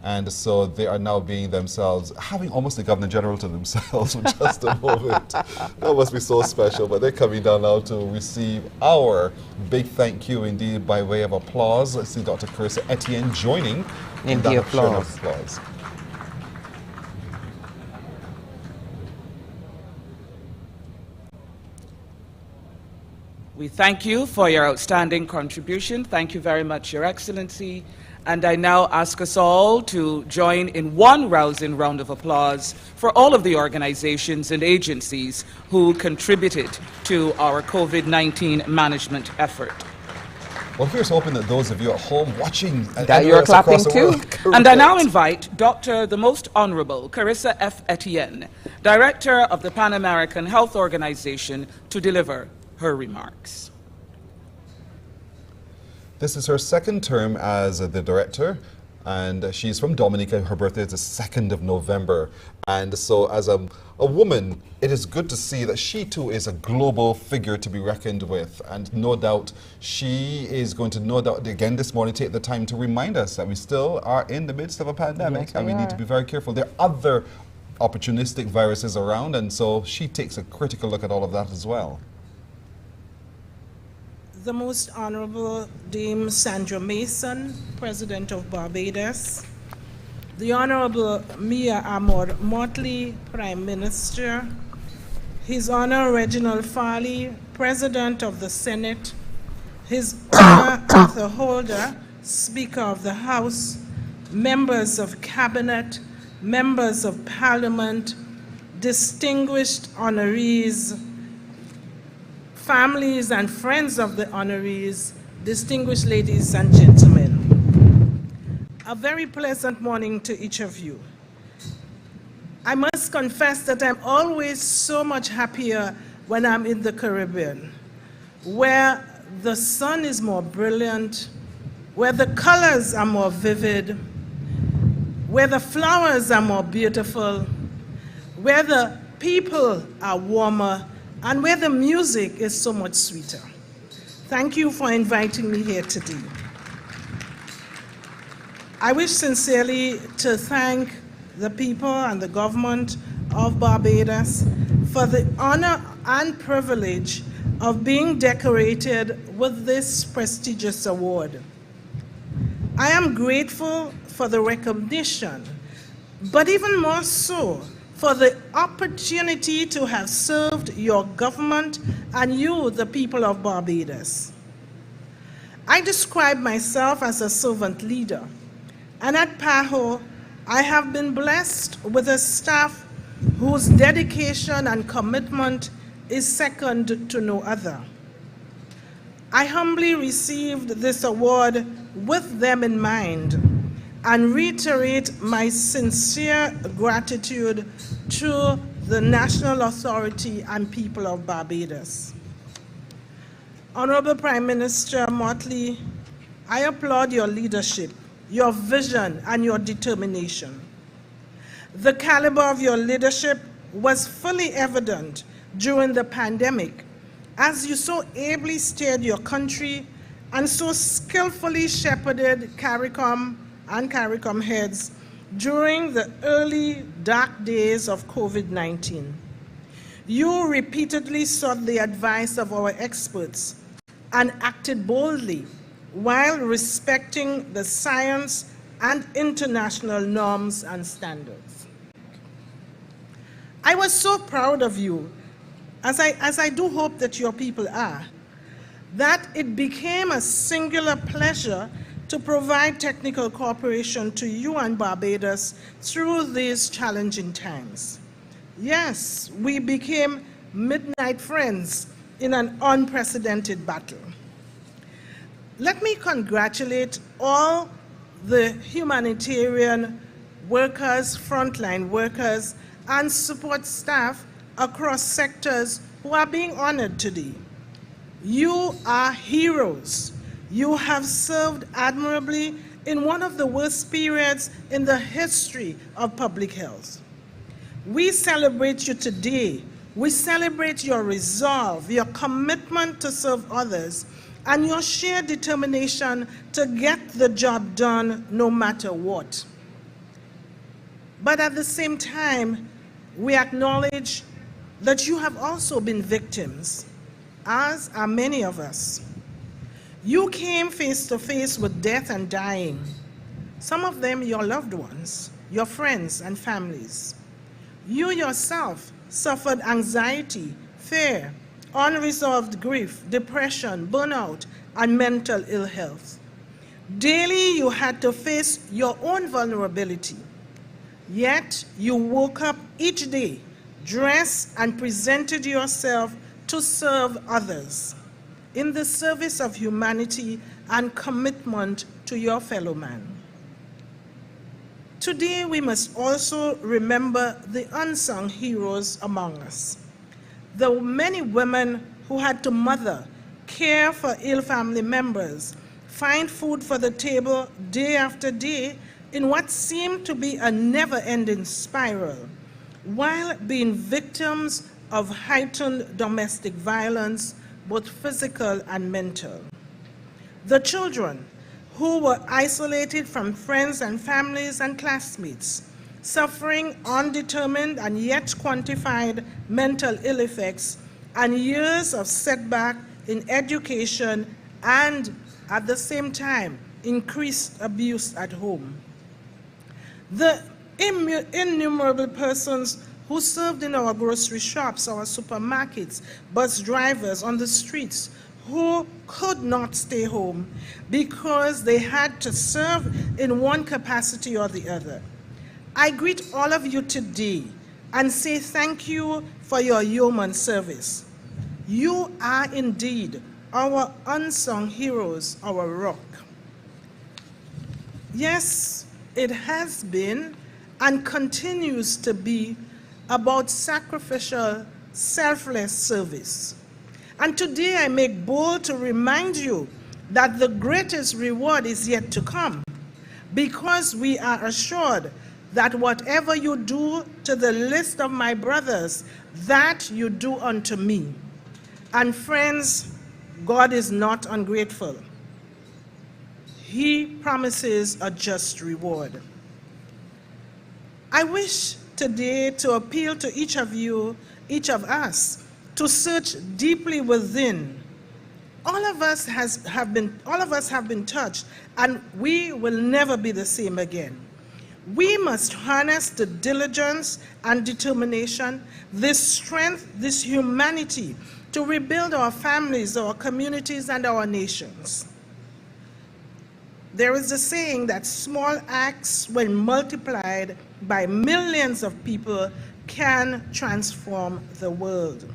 And so they are now being themselves, having almost the Governor General to themselves for just a moment. That must be so special, but they're coming down now to receive our big thank you indeed by way of applause. Let's see Dr. Carissa Etienne joining in the that round applause. of applause. We thank you for your outstanding contribution. Thank you very much, Your Excellency. And I now ask us all to join in one rousing round of applause for all of the organizations and agencies who contributed to our COVID-19 management effort. Well, here's hoping that those of you at home watching That you're clapping too. And I now invite Dr. the Most Honorable Carissa F. Etienne, Director of the Pan American Health Organization, to deliver her remarks. This is her second term as the director, and she's from Dominica. Her birthday is the 2nd of November. And so as a woman, it is good to see that she too is a global figure to be reckoned with. And no doubt she is going to, no doubt, again this morning, take the time to remind us that we still are in the midst of a pandemic, and we need to be very careful. There are other opportunistic viruses around, and so she takes a critical look at all of that as well. The Most Honorable Dame Sandra Mason, President of Barbados, the Honorable Mia Amor Motley, Prime Minister, His Honor Reginald Farley, President of the Senate, His Honor Arthur Holder, Speaker of the House, members of Cabinet, members of Parliament, distinguished honorees, families and friends of the honorees, distinguished ladies and gentlemen. A very pleasant morning to each of you. I must confess that I'm always so much happier when I'm in the Caribbean, where the sun is more brilliant, where the colors are more vivid, where the flowers are more beautiful, where the people are warmer, and where the music is so much sweeter. Thank you for inviting me here today. I wish sincerely to thank the people and the government of Barbados for the honor and privilege of being decorated with this prestigious award. I am grateful for the recognition, but even more so, for the opportunity to have served your government and you, the people of Barbados. I describe myself as a servant leader, and at PAHO, I have been blessed with a staff whose dedication and commitment is second to no other. I humbly received this award with them in mind, and reiterate my sincere gratitude to the national authority and people of Barbados. Honorable Prime Minister Motley, I applaud your leadership, your vision, and your determination. The caliber of your leadership was fully evident during the pandemic, as you so ably steered your country and so skillfully shepherded CARICOM and CARICOM heads during the early dark days of COVID-19. You repeatedly sought the advice of our experts and acted boldly while respecting the science and international norms and standards. I was so proud of you, as I do hope that your people are, that it became a singular pleasure to provide technical cooperation to you and Barbados through these challenging times. Yes, we became midnight friends in an unprecedented battle. Let me congratulate all the humanitarian workers, frontline workers, and support staff across sectors who are being honored today. You are heroes. You have served admirably in one of the worst periods in the history of public health. We celebrate you today. We celebrate your resolve, your commitment to serve others, and your sheer determination to get the job done no matter what. But at the same time, we acknowledge that you have also been victims, as are many of us. You came face to face with death and dying, some of them your loved ones, your friends and families. You yourself suffered anxiety, fear, unresolved grief, depression, burnout, and mental ill health. Daily you had to face your own vulnerability, yet you woke up each day, dressed and presented yourself to serve others in the service of humanity and commitment to your fellow man. Today we must also remember the unsung heroes among us. The many women who had to mother, care for ill family members, find food for the table day after day, in what seemed to be a never-ending spiral, while being victims of heightened domestic violence, both physical and mental. The children, who were isolated from friends and families and classmates, suffering undetermined and yet quantified mental ill effects, and years of setback in education, and at the same time, increased abuse at home. The innumerable persons who served in our grocery shops, our supermarkets, bus drivers on the streets, who could not stay home because they had to serve in one capacity or the other. I greet all of you today and say thank you for your yeoman service. You are indeed our unsung heroes, our rock. Yes, it has been and continues to be about sacrificial, selfless service. And today I make bold to remind you that the greatest reward is yet to come, because we are assured that whatever you do to the least of my brothers, that you do unto me. And friends, God is not ungrateful. He promises a just reward. I wish today to appeal to each of you, each of us, to search deeply within. All of us have been touched, and we will never be the same again. We must harness the diligence and determination, this strength, this humanity, to rebuild our families, our communities, and our nations. There is a saying that small acts, when multiplied by millions of people, can transform the world.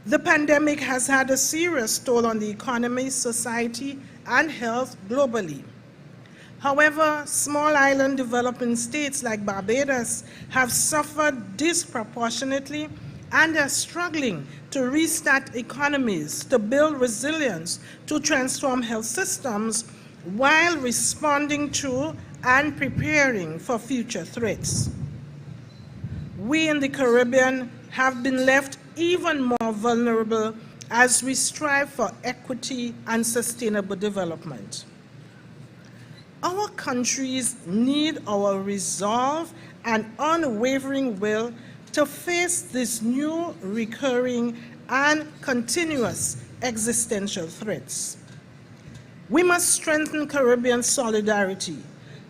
The pandemic has had a serious toll on the economy, society, and health globally. However, small island developing states like Barbados have suffered disproportionately and are struggling to restart economies, to build resilience, to transform health systems, while responding to and preparing for future threats. We in the Caribbean have been left even more vulnerable as we strive for equity and sustainable development. Our countries need our resolve and unwavering will to face these new, recurring, and continuous existential threats. We must strengthen Caribbean solidarity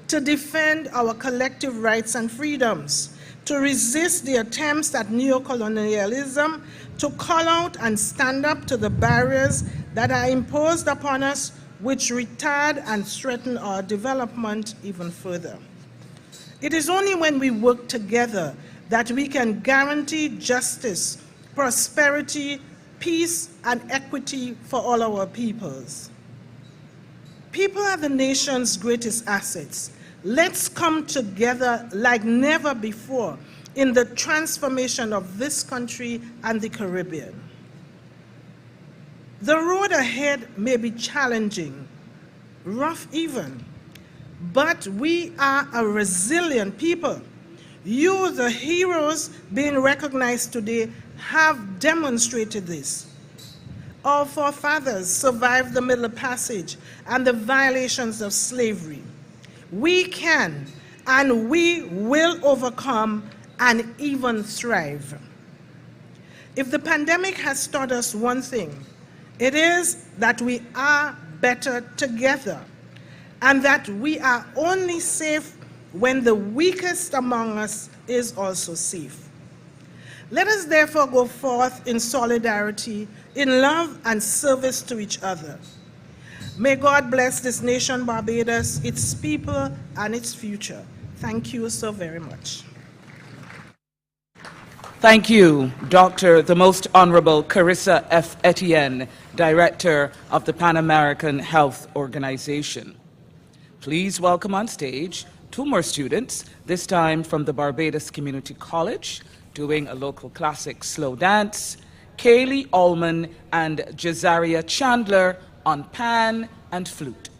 to defend our collective rights and freedoms, to resist the attempts at neocolonialism, to call out and stand up to the barriers that are imposed upon us, which retard and threaten our development even further. It is only when we work together that we can guarantee justice, prosperity, peace, and equity for all our peoples. People are the nation's greatest assets. Let's come together like never before in the transformation of this country and the Caribbean. The road ahead may be challenging, rough even, but we are a resilient people. You, the heroes being recognized today, have demonstrated this. Our forefathers survived the Middle Passage and the violations of slavery. We can and we will overcome and even thrive. If the pandemic has taught us one thing, it is that we are better together, and that we are only safe when the weakest among us is also safe. Let us therefore go forth in solidarity, in love and service to each other. May God bless this nation, Barbados, its people, and its future. Thank you so very much. Thank you, Dr. the Most Honorable Carissa F. Etienne, Director of the Pan American Health Organization. Please welcome on stage two more students, this time from the Barbados Community College, doing a local classic slow dance, Kaylee Allman and Jazaria Chandler on pan and flute.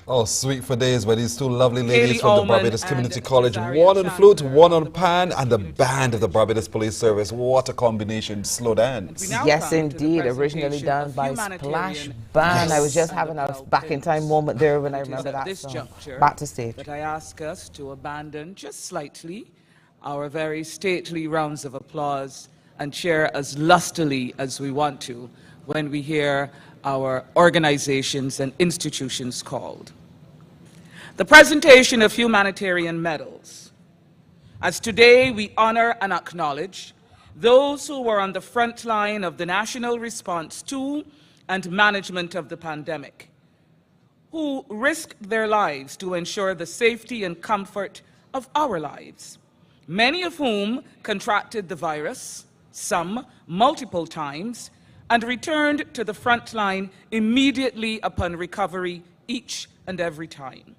Oh, sweet for days by these two lovely ladies Haley from the Ullman Barbados Community and College. Rosaria One on flute, Chandler one on from the pan, Barbados and the Community band of the College. Barbados Police Service. What a combination. Slow dance. We now Yes, come to the indeed. Originally presentation done of by Humanitarian Splash Band. I was just and having a Lapel back-in-time Pins. moment there when I It is remember at that this song. juncture Back to stage. that I ask us to abandon just slightly our very stately rounds of applause and cheer as lustily as we want to when we hear our organizations and institutions called. The presentation of humanitarian medals. As today we honor and acknowledge those who were on the front line of the national response to and management of the pandemic, who risked their lives to ensure the safety and comfort of our lives, many of whom contracted the virus, some multiple times, and returned to the front line immediately upon recovery each and every time.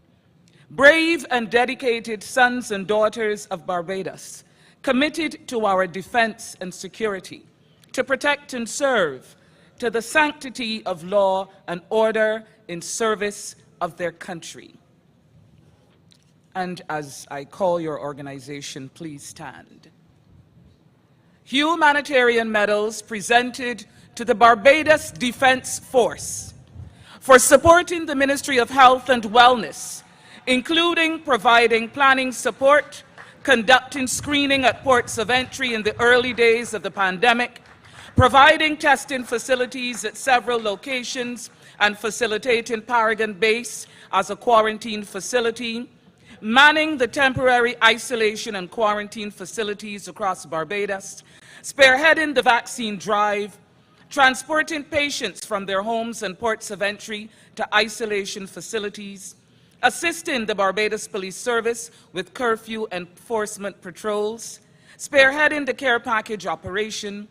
Brave and dedicated sons and daughters of Barbados, committed to our defense and security, to protect and serve, to the sanctity of law and order in service of their country. And as I call your organization, please stand. Humanitarian medals presented to the Barbados Defence Force for supporting the Ministry of Health and Wellness, including providing planning support, conducting screening at ports of entry in the early days of the pandemic, providing testing facilities at several locations, and facilitating Paragon Base as a quarantine facility, manning the temporary isolation and quarantine facilities across Barbados, spearheading the vaccine drive, transporting patients from their homes and ports of entry to isolation facilities, assisting the Barbados Police Service with curfew enforcement patrols, spearheading the care package operation,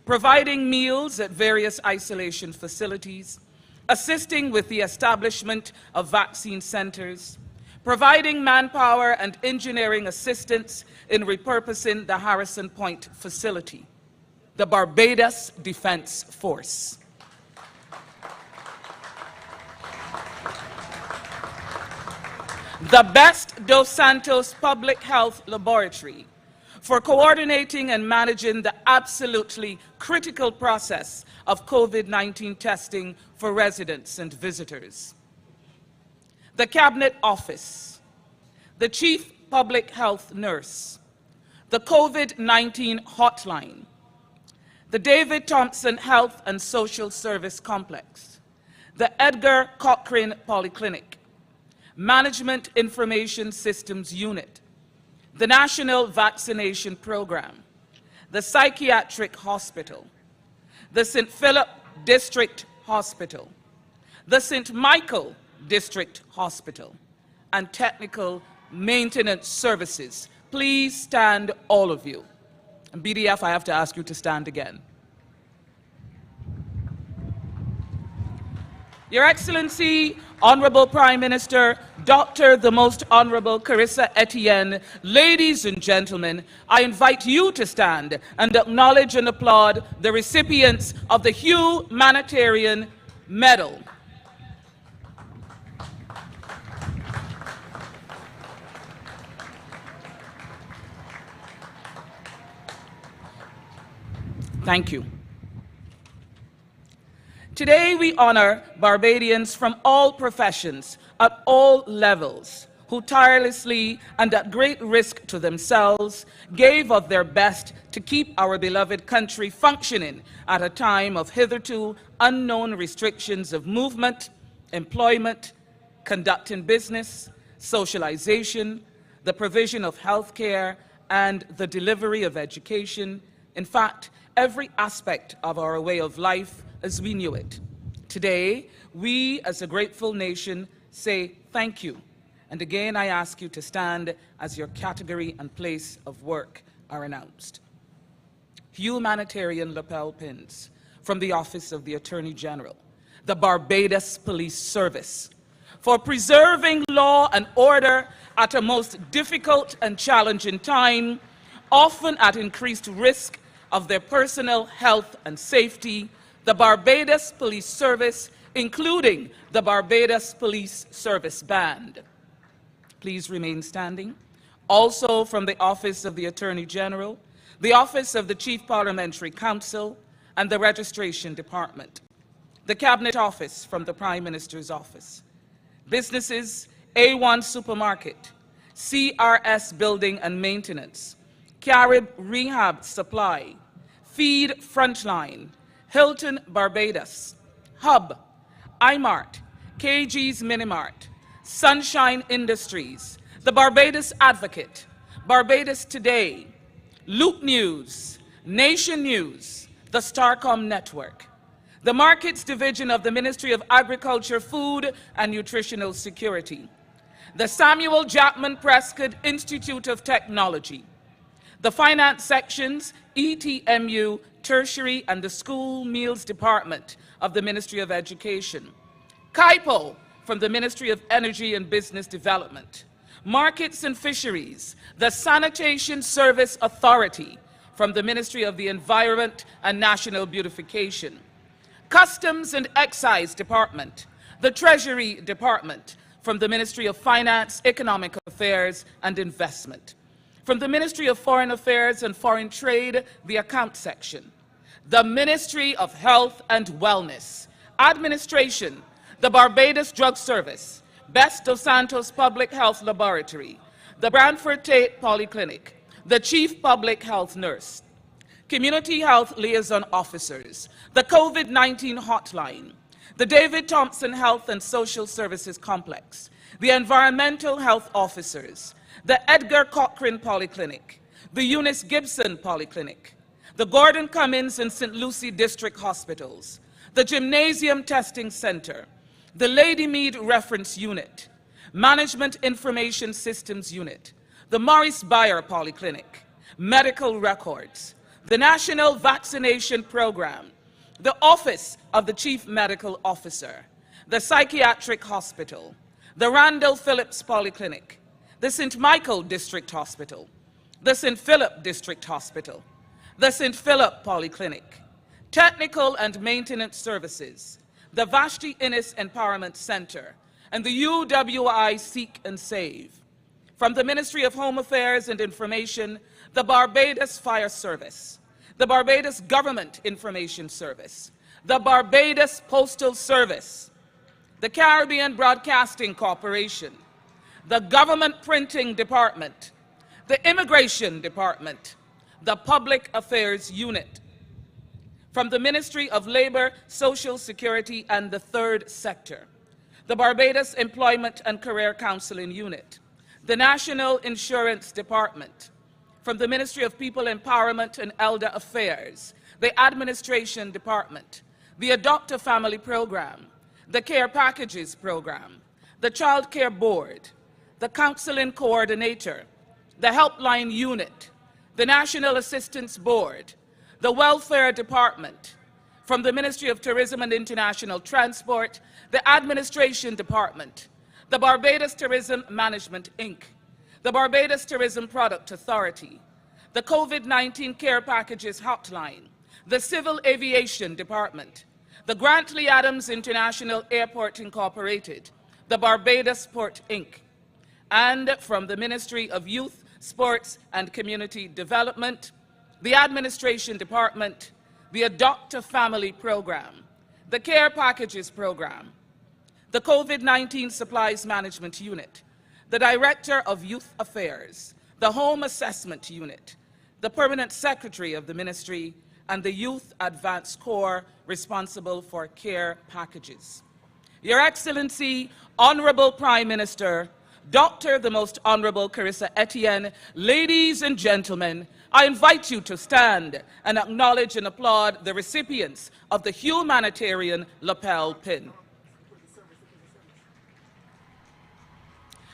providing meals at various isolation facilities, assisting with the establishment of vaccine centers, providing manpower and engineering assistance in repurposing the Harrison Point facility, the Barbados Defence Force. The Best Dos Santos Public Health Laboratory for coordinating and managing the absolutely critical process of COVID-19 testing for residents and visitors. The Cabinet Office, the Chief Public Health Nurse, the COVID-19 Hotline, the David Thompson Health and Social Service Complex, the Edgar Cochrane Polyclinic, Management Information Systems Unit, the National Vaccination Program, the Psychiatric Hospital, the St. Philip District Hospital, the St. Michael District Hospital, and Technical Maintenance Services. Please stand, all of you. And BDF, I have to ask you to stand again. Your Excellency, Honorable Prime Minister, Dr. the Most Honorable Carissa Etienne, ladies and gentlemen, I invite you to stand and acknowledge and applaud the recipients of the Humanitarian Medal. Thank you. Today we honor Barbadians from all professions, at all levels, who tirelessly and at great risk to themselves gave of their best to keep our beloved country functioning at a time of hitherto unknown restrictions of movement, employment, conducting business, socialization, the provision of health care, and the delivery of education. In fact, every aspect of our way of life as we knew it. Today, we as a grateful nation say thank you. And again, I ask you to stand as your category and place of work are announced. Humanitarian lapel pins from the Office of the Attorney General, the Barbados Police Service, for preserving law and order at a most difficult and challenging time, often at increased risk of their personal health and safety. The Barbados Police Service including the Barbados Police Service Band. Please remain standing. Also from the Office of the Attorney General, the Office of the Chief Parliamentary Counsel, and the Registration Department. The Cabinet Office from the Prime Minister's Office. Businesses, A1 Supermarket, CRS Building and Maintenance, Carib Rehab Supply, Feed Frontline, Hilton Barbados, Hub, iMart, KG's Minimart, Sunshine Industries, the Barbados Advocate, Barbados Today, Loop News, Nation News, the Starcom Network, the Markets Division of the Ministry of Agriculture, Food and Nutritional Security, the Samuel Jackman Prescott Institute of Technology, the Finance Sections, ETMU, Tertiary and the School Meals Department of the Ministry of Education, CAIPO from the Ministry of Energy and Business Development, Markets and Fisheries, the Sanitation Service Authority from the Ministry of the Environment and National Beautification, Customs and Excise Department, the Treasury Department from the Ministry of Finance, Economic Affairs and Investment, from the Ministry of Foreign Affairs and Foreign Trade, the Account Section, the Ministry of Health and Wellness, Administration, the Barbados Drug Service, Best Dos Santos Public Health Laboratory, the Brantford Tate Polyclinic, the Chief Public Health Nurse, Community Health Liaison Officers, the COVID-19 Hotline, the David Thompson Health and Social Services Complex, the Environmental Health Officers, the Edgar Cochrane Polyclinic, the Eunice Gibson Polyclinic, the Gordon Cummins and St. Lucie District Hospitals, the Gymnasium Testing Center, the Lady Mead Reference Unit, Management Information Systems Unit, the Maurice Bayer Polyclinic, Medical Records, the National Vaccination Program, the Office of the Chief Medical Officer, the Psychiatric Hospital, the Randall Phillips Polyclinic, the St. Michael District Hospital, the St. Philip District Hospital, the St. Philip Polyclinic, Technical and Maintenance Services, the Vashti Innes Empowerment Center, and the UWI Seek and Save. From the Ministry of Home Affairs and Information, the Barbados Fire Service, the Barbados Government Information Service, the Barbados Postal Service, the Caribbean Broadcasting Corporation, the Government Printing Department, the Immigration Department, the Public Affairs Unit. From the Ministry of Labor, Social Security and the Third Sector, the Barbados Employment and Career Counseling Unit, the National Insurance Department, from the Ministry of People Empowerment and Elder Affairs, the Administration Department, the Adopt a Family Program, the Care Packages Program, the Child Care Board, the Counseling Coordinator, the Helpline Unit, the National Assistance Board, the Welfare Department, from the Ministry of Tourism and International Transport, the Administration Department, the Barbados Tourism Management, Inc., the Barbados Tourism Product Authority, the COVID-19 Care Packages Hotline, the Civil Aviation Department, the Grantley Adams International Airport Incorporated, the Barbados Port, Inc., and from the Ministry of Youth, Sports and Community Development, the Administration Department, the Adopt a Family Program, the Care Packages Program, the COVID-19 Supplies Management Unit, the Director of Youth Affairs, the Home Assessment Unit, the Permanent Secretary of the Ministry, and the Youth Advanced Corps responsible for care packages. Your Excellency, Honorable Prime Minister, Dr. the Most Honorable Carissa Etienne, ladies and gentlemen, I invite you to stand and acknowledge and applaud the recipients of the Humanitarian lapel pin.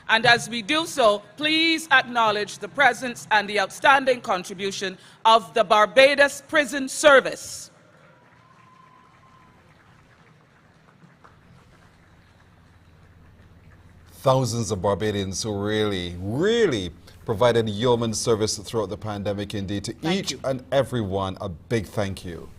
And as we do so, please acknowledge the presence and the outstanding contribution of the Barbados Prison Service. Thousands of Barbadians who really provided yeoman service throughout the pandemic. Indeed, to each and every one, a big thank you.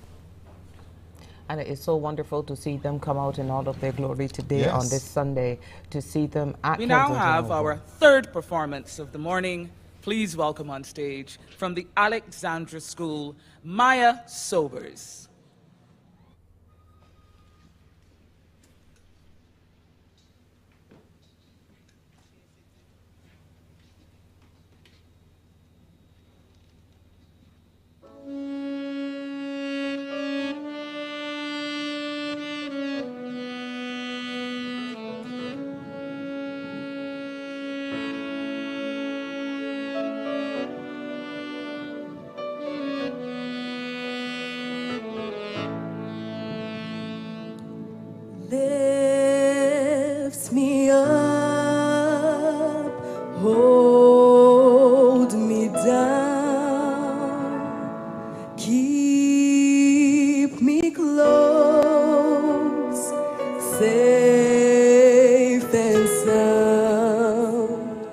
And it is so wonderful to see them come out in all of their glory today on this Sunday, to see them at We now Kensington have Oval. our third performance of the morning. Please welcome on stage from the Alexandra School, Maya Sobers. Lifts me up, hold me down, keep me close, safe and sound,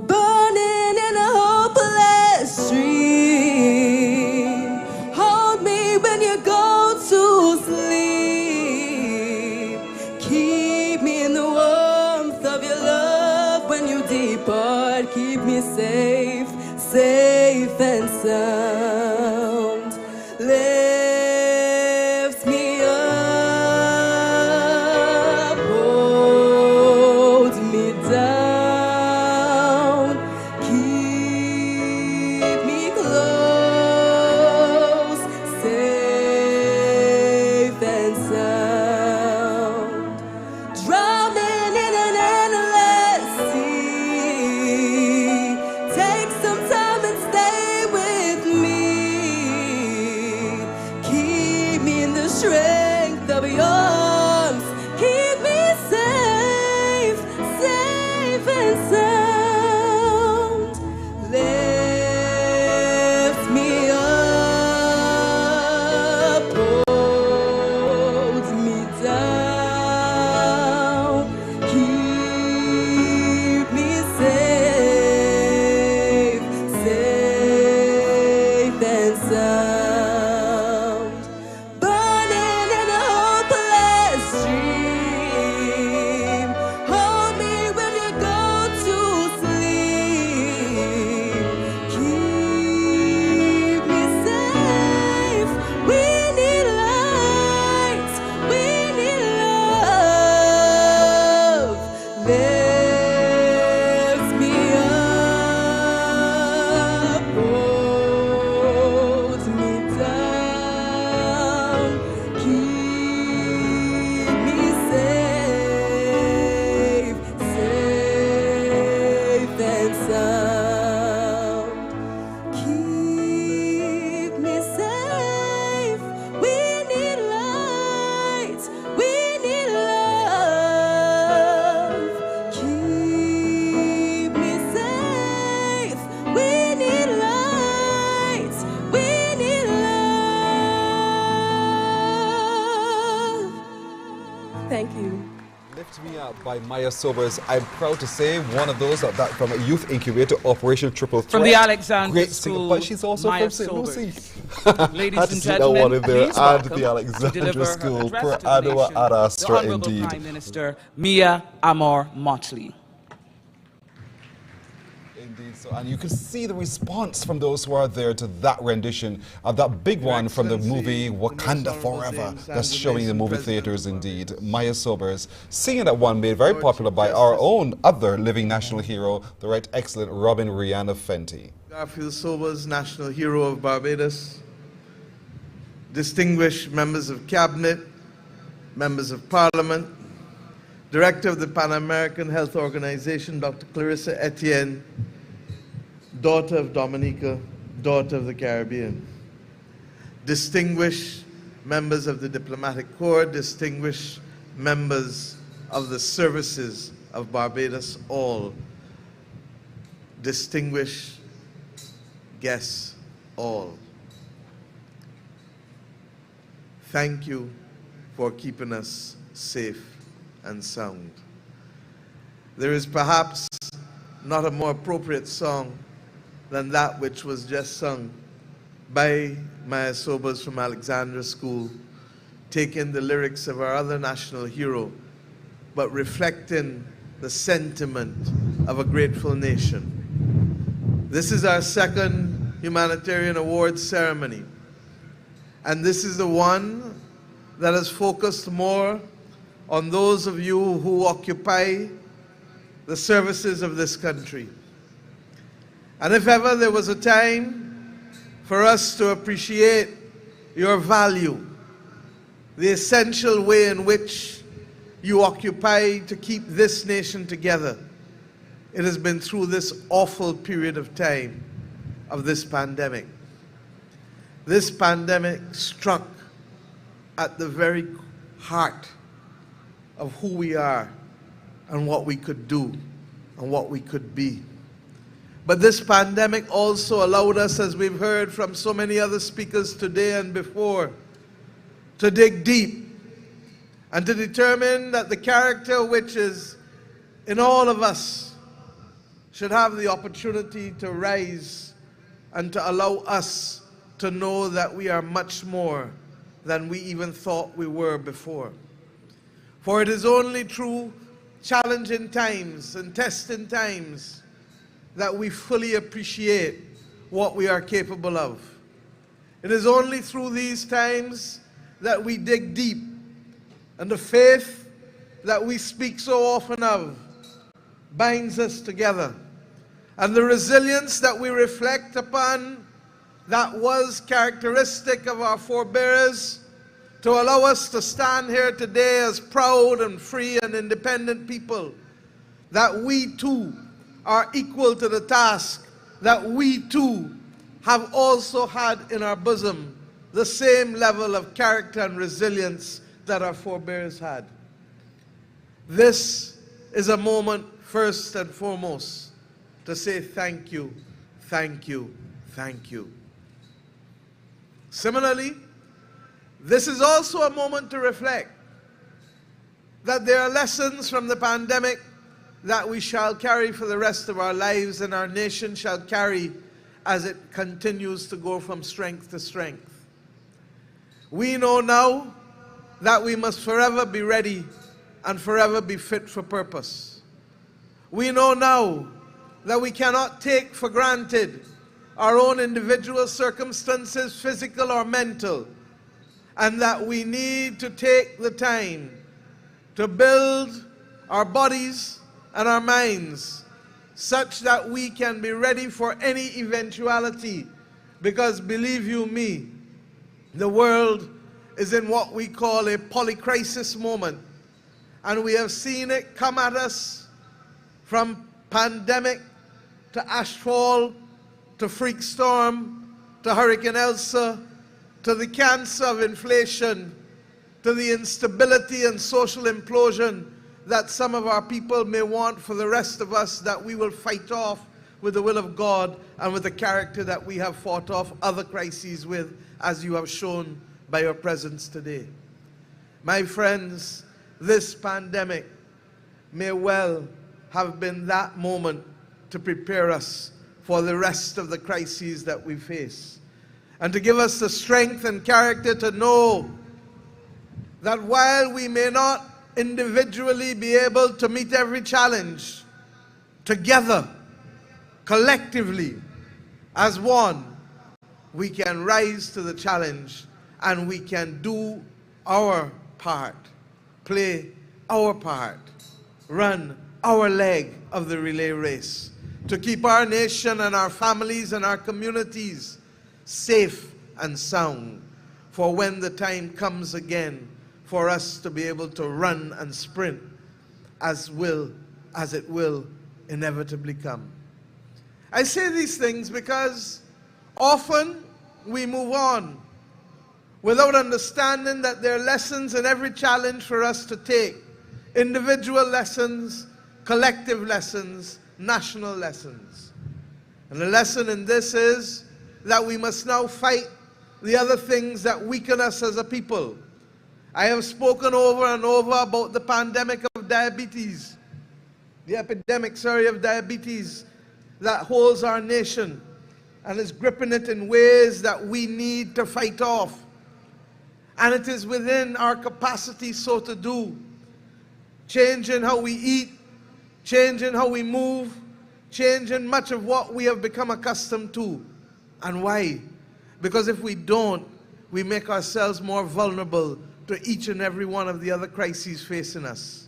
burning in a hopeless stream. Hold me when you go to sleep. Keep me in the warmth of your love when you depart. Keep me safe, safe and sound. Lift me up, hold me down, keep me close, safe and sound. Drowning in an endless sea. Take some time and stay with me. Keep me in the strength of your arms. Keep me safe, safe and sound. Lift me up, hold me down, keep me safe, safe and sound. Burning in a hopeless stream. Hold me when you go to sleep. Keep me safe. We need light. We need love. Lift me up, hold me down, keep me safe, safe and sound. Keep me safe. We need light. We need love. Keep me safe. We need light. We need love. Thank you. Lift Me Up by Maya Sobers. I'm proud to say one of those that from a youth incubator, Operation Triple Threat. From the Alexandra Great singer, School, but she's also Maya from St. Lucie. Ladies Had to and see that one in gentlemen, there. please And welcome the to Alexandra deliver her School, address per to the Adwa nation, the Arastra Honorable indeed. Prime Minister Mia Amor Motley. Indeed, so, and you can see the response from those who are there to that rendition of that big one from the movie Wakanda Forever that's showing in the movie theaters indeed. Maya Sobers singing that one made very popular by our own other living national hero, the right excellent Robin Rihanna Fenty. Garfield Sobers, National Hero of Barbados, distinguished members of Cabinet, members of Parliament, Director of the Pan American Health Organization, Dr. Clarissa Etienne, daughter of Dominica, daughter of the Caribbean, distinguished members of the Diplomatic Corps, distinguished members of the services of Barbados, all, distinguished guests, all. Thank you for keeping us safe and sound. There is perhaps not a more appropriate song than that which was just sung by Maya Sobers from Alexandra School, taking the lyrics of our other national hero, but reflecting the sentiment of a grateful nation. This is our second Humanitarian Awards ceremony, and this is the one that has focused more on those of you who occupy the services of this country. And if ever there was a time for us to appreciate your value, the essential way in which you occupy to keep this nation together, it has been through this awful period of time of this pandemic. This pandemic struck at the very heart of who we are and what we could do and what we could be. But this pandemic also allowed us, as we've heard from so many other speakers today and before, to dig deep and to determine that the character which is in all of us should have the opportunity to rise and to allow us to know that we are much more than we even thought we were before. For it is only through challenging times and testing times that we fully appreciate what we are capable of. It is only through these times that we dig deep, and the faith that we speak so often of binds us together. And the resilience that we reflect upon that was characteristic of our forebears to allow us to stand here today as proud and free and independent people, that we too are equal to the task, that we too have also had in our bosom the same level of character and resilience that our forebears had. This is a moment, first and foremost, to say thank you, thank you, thank you. Similarly, this is also a moment to reflect that there are lessons from the pandemic that we shall carry for the rest of our lives, and our nation shall carry as it continues to go from strength to strength. We know now that we must forever be ready and forever be fit for purpose. We know now that we cannot take for granted our own individual circumstances, physical or mental, and that we need to take the time to build our bodies and our minds such that we can be ready for any eventuality, because believe you me, the world is in what we call a polycrisis moment, and we have seen it come at us from pandemic to ashfall to freak storm to Hurricane Elsa to the cancer of inflation to the instability and social implosion that some of our people may want for the rest of us, that we will fight off with the will of God and with the character that we have fought off other crises with, as you have shown by your presence today. My friends, this pandemic may well have been that moment to prepare us for the rest of the crises that we face, and to give us the strength and character to know that while we may not individually be able to meet every challenge, together, collectively, as one, we can rise to the challenge and we can do our part, play our part, run our leg of the relay race to keep our nation and our families and our communities safe and sound for when the time comes again for us to be able to run and sprint as it will inevitably come. I say these things because often we move on without understanding that there are lessons in every challenge for us to take. Individual lessons, collective lessons, national lessons. And the lesson in this is that we must now fight the other things that weaken us as a people. I have spoken over and over about the pandemic of diabetes, the epidemic, of diabetes that holds our nation and is gripping it in ways that we need to fight off. And it is within our capacity so to do. Change in how we eat, change in how we move, change in much of what we have become accustomed to. And why? Because if we don't, we make ourselves more vulnerable to each and every one of the other crises facing us.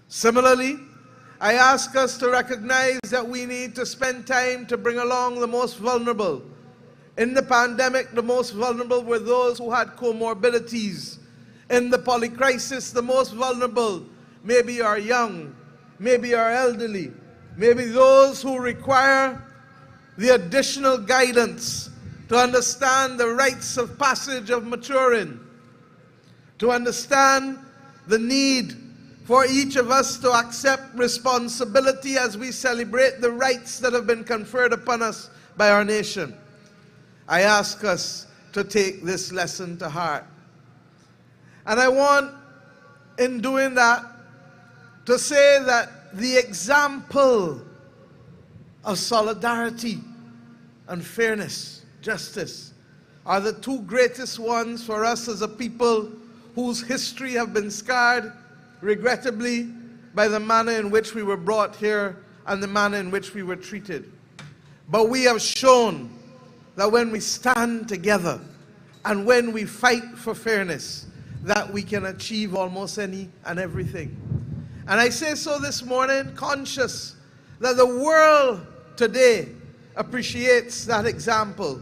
Similarly, I ask us to recognize that we need to spend time to bring along the most vulnerable. In the pandemic, the most vulnerable were those who had comorbidities. In the polycrisis, the most vulnerable maybe are young, maybe are elderly, maybe those who require the additional guidance to understand the rites of passage of maturing, to understand the need for each of us to accept responsibility as we celebrate the rights that have been conferred upon us by our nation. I ask us to take this lesson to heart. And I want, in doing that, to say that the example of solidarity and fairness, justice, are the two greatest ones for us as a people whose history have been scarred, regrettably, by the manner in which we were brought here and the manner in which we were treated. But we have shown that when we stand together and when we fight for fairness, that we can achieve almost any and everything. And I say so this morning, conscious that the world today appreciates that example.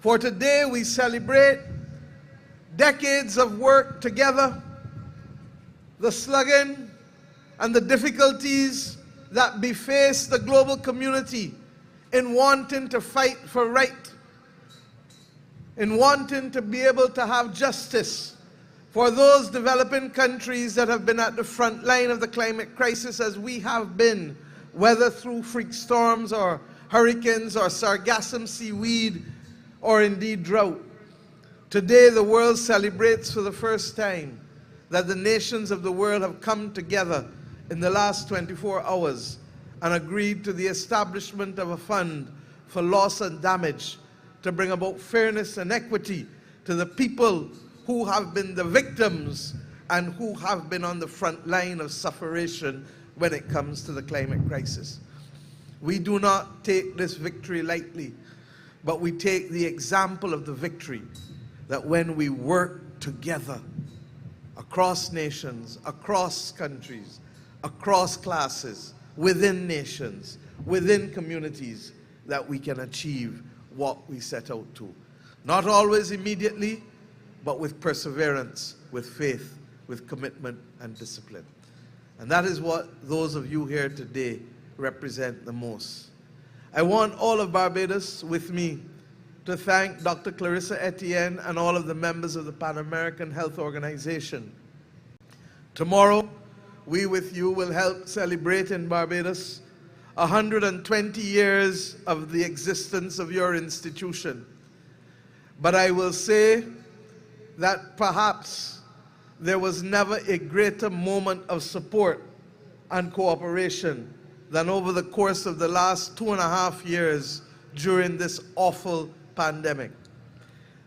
For today we celebrate decades of work together, the slugging and the difficulties that beface the global community in wanting to fight for right, in wanting to be able to have justice for those developing countries that have been at the front line of the climate crisis as we have been, whether through freak storms or hurricanes or sargassum seaweed or indeed drought. Today the world celebrates for the first time that the nations of the world have come together in the last 24 hours and agreed to the establishment of a fund for loss and damage to bring about fairness and equity to the people who have been the victims and who have been on the front line of sufferation when it comes to the climate crisis. We do not take this victory lightly, but we take the example of the victory that when we work together across nations, across countries, across classes, within nations, within communities, that we can achieve what we set out to. Not always immediately, but with perseverance, with faith, with commitment and discipline. And that is what those of you here today represent the most. I want all of Barbados with me to thank Dr. Clarissa Etienne and all of the members of the Pan American Health Organization. Tomorrow, we with you will help celebrate in Barbados 120 years of the existence of your institution. But I will say that perhaps there was never a greater moment of support and cooperation than over the course of the last 2.5 years during this awful pandemic.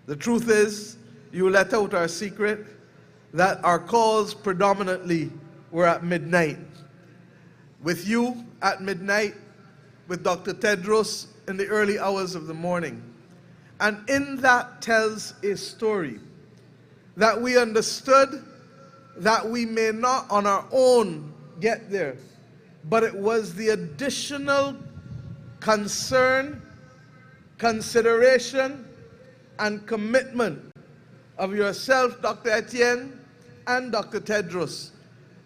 The truth is, you let out our secret that our calls predominantly were at midnight. With you at midnight, with Dr. Tedros in the early hours of the morning. And in that tells a story that we understood that we may not on our own get there, but it was the additional concern, consideration, and commitment of yourself, Dr. Etienne, and Dr. Tedros,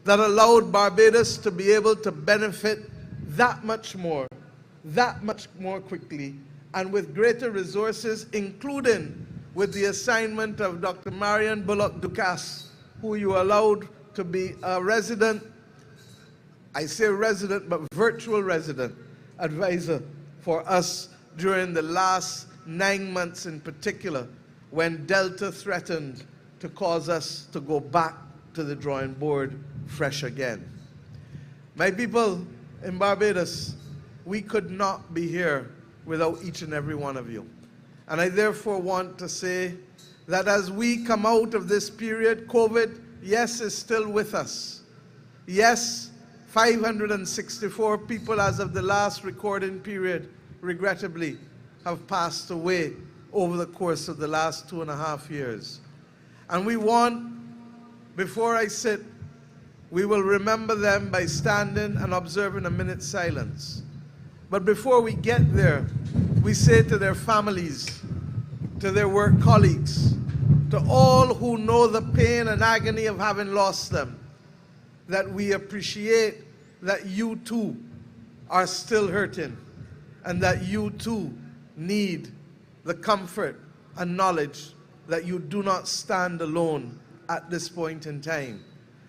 that allowed Barbados to be able to benefit that much more quickly, and with greater resources, including with the assignment of Dr. Marion Bullock-Ducasse, who you allowed to be a resident, I say resident, but virtual resident advisor for us during the last 9 months in particular, when Delta threatened to cause us to go back to the drawing board fresh again. My people in Barbados, we could not be here without each and every one of you. And I therefore want to say that as we come out of this period, COVID, yes, is still with us. Yes, 564 people as of the last recording period, regrettably, have passed away over the course of the last 2.5 years. And we want, before I sit, we will remember them by standing and observing a minute's silence. But before we get there, we say to their families, to their work colleagues, to all who know the pain and agony of having lost them, that we appreciate that you too are still hurting, and that you too need the comfort and knowledge that you do not stand alone at this point in time,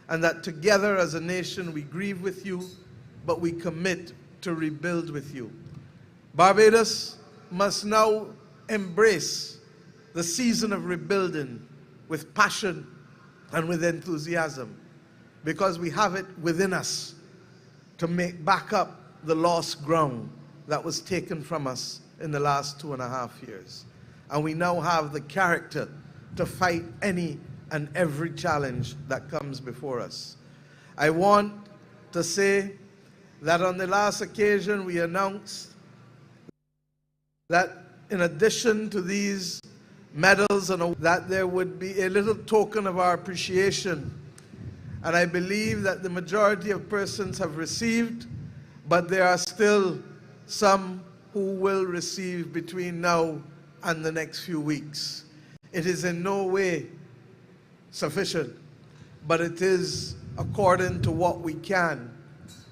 and that together as a nation we grieve with you, but we commit to rebuild with you. Barbados must now embrace the season of rebuilding with passion and with enthusiasm, because we have it within us to make back up the lost ground that was taken from us in the last 2.5 years. And we now have the character to fight any and every challenge that comes before us. I want to say that on the last occasion we announced that in addition to these medals, and that there would be a little token of our appreciation. And I believe that the majority of persons have received, but there are still some who will receive between now and the next few weeks. It is in no way sufficient, but it is according to what we can,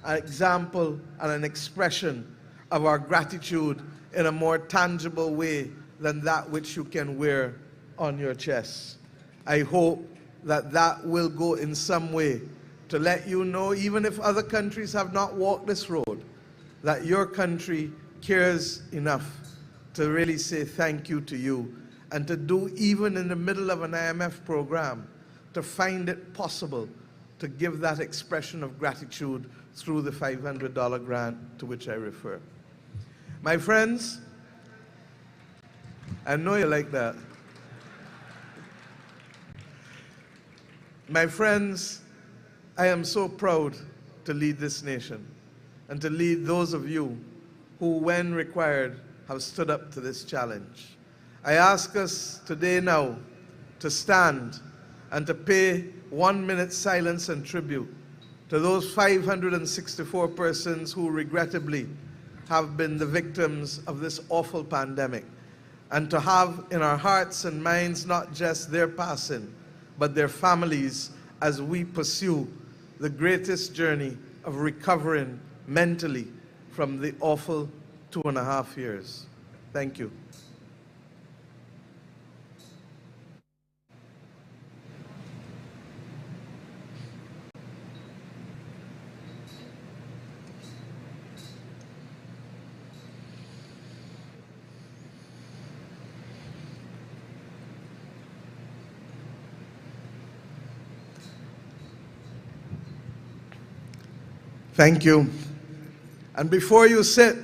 an example and an expression of our gratitude in a more tangible way than that which you can wear on your chest. I hope that that will go in some way to let you know, even if other countries have not walked this road, that your country cares enough to really say thank you to you, and to do, even in the middle of an IMF program, to find it possible to give that expression of gratitude through the $500 grant to which I refer. My friends, I know you like that. My friends, I am so proud to lead this nation and to lead those of you who, when required, have stood up to this challenge. I ask us today now to stand and to pay 1 minute's silence and tribute to those 564 persons who regrettably have been the victims of this awful pandemic, and to have in our hearts and minds not just their passing, but their families as we pursue the greatest journey of recovering mentally from the awful 2.5 years. Thank you. Thank you. And before you sit,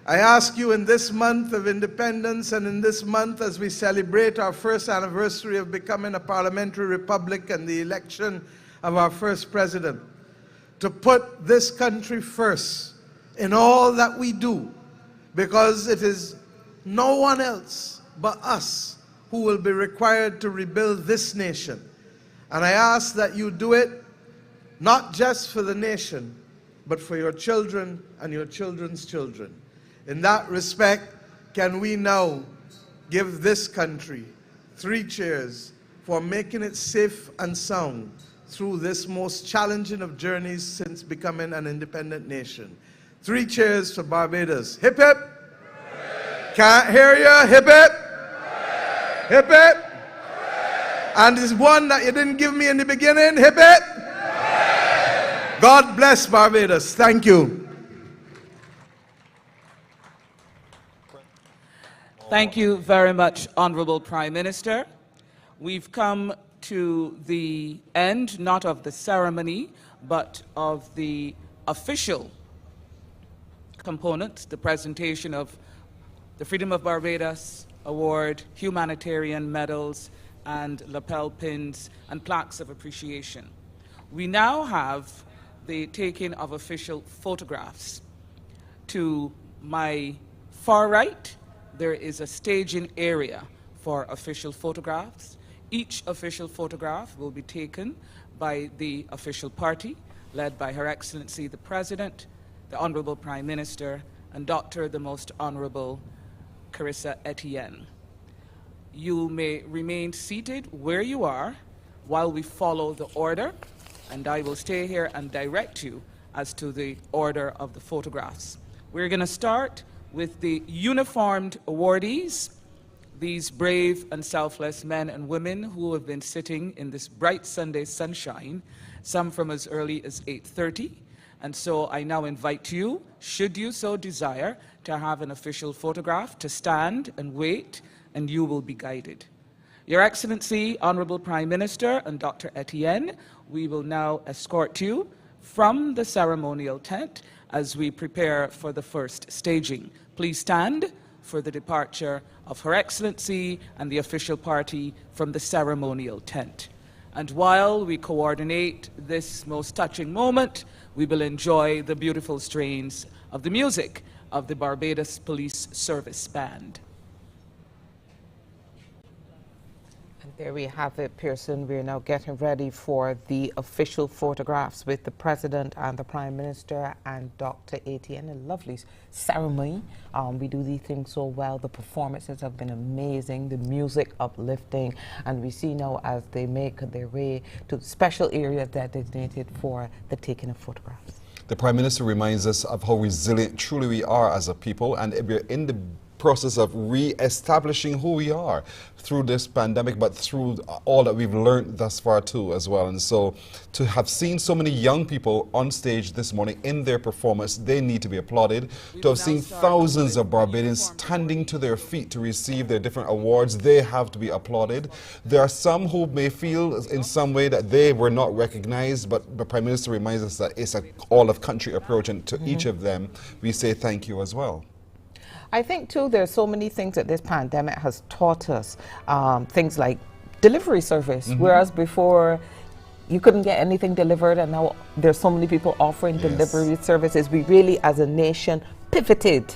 I ask you, in this month of independence and in this month as we celebrate our first anniversary of becoming a parliamentary republic and the election of our first president, to put this country first in all that we do, because it is no one else but us who will be required to rebuild this nation. And I ask that you do it not just for the nation, but for your children and your children's children. In that respect, can we now give this country 3 cheers for making it safe and sound through this most challenging of journeys since becoming an independent nation. 3 cheers for Barbados. Hip hip. Hooray. Can't hear you. Hip hip. Hooray. Hip hip. Hooray. And there's one that you didn't give me in the beginning. Hip hip. Hooray. God bless Barbados. Thank you. Thank you very much, Honorable Prime Minister. We've come to the end, not of the ceremony, but of the official component, the presentation of the Freedom of Barbados award humanitarian medals and lapel pins and plaques of appreciation. We now have the taking of official photographs. To my far right, there is a staging area for official photographs. Each official photograph will be taken by the official party, led by Her Excellency the President, the Honorable Prime Minister, and Dr. the Most Honorable Clarissa Etienne. You may remain seated where you are while we follow the order, and I will stay here and direct you as to the order of the photographs. We're going to start with the uniformed awardees, these brave and selfless men and women who have been sitting in this bright Sunday sunshine, some from as early as 8:30. And so I now invite you, should you so desire, to have an official photograph, to stand and wait, and you will be guided. Your Excellency, Honorable Prime Minister and Dr. Etienne, we will now escort you from the ceremonial tent as we prepare for the first staging. Please stand for the departure of Her Excellency and the official party from the ceremonial tent. And while we coordinate this most touching moment, we will enjoy the beautiful strains of the music of the Barbados Police Service Band. There we have it, Pearson. We're now getting ready for the official photographs with the President and the Prime Minister and Dr. Etienne. A lovely ceremony. We do these things so well. The performances have been amazing, the music uplifting, and we see now as they make their way to the special area designated for the taking of photographs. The Prime Minister reminds us of how resilient truly we are as a people, and we're in the process of re-establishing who we are through this pandemic, but through all that we've learned thus far too as well. And so to have seen so many young people on stage this morning in their performance, they need to be applauded. To have seen thousands of Barbadians standing to their feet to receive their different awards, they have to be applauded. There are some who may feel in some way that they were not recognized, but the Prime Minister reminds us that it's an all-of-country approach, and to each of them we say thank you as well. I think, too, there's so many things that this pandemic has taught us, things like delivery service, whereas before you couldn't get anything delivered, and now there's so many people offering delivery services. We really, as a nation, pivoted,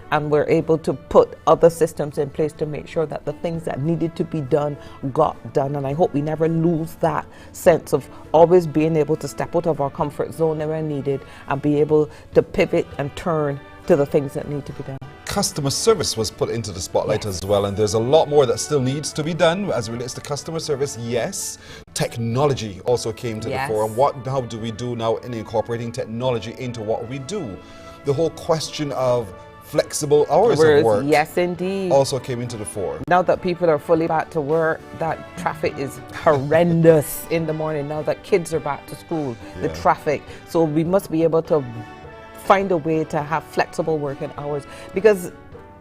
and we're able to put other systems in place to make sure that the things that needed to be done got done. And I hope we never lose that sense of always being able to step out of our comfort zone when needed and be able to pivot and turn to the things that need to be done. Customer service was put into the spotlight as well, and there's a lot more that still needs to be done as it relates to customer service. Yes, technology also came to the fore. How do we do now in incorporating technology into what we do? The whole question of flexible hours of work, yes, indeed, also came into the fore. Now that people are fully back to work, that traffic is horrendous in the morning. Now that kids are back to school, the traffic. So we must be able to find a way to have flexible working hours, because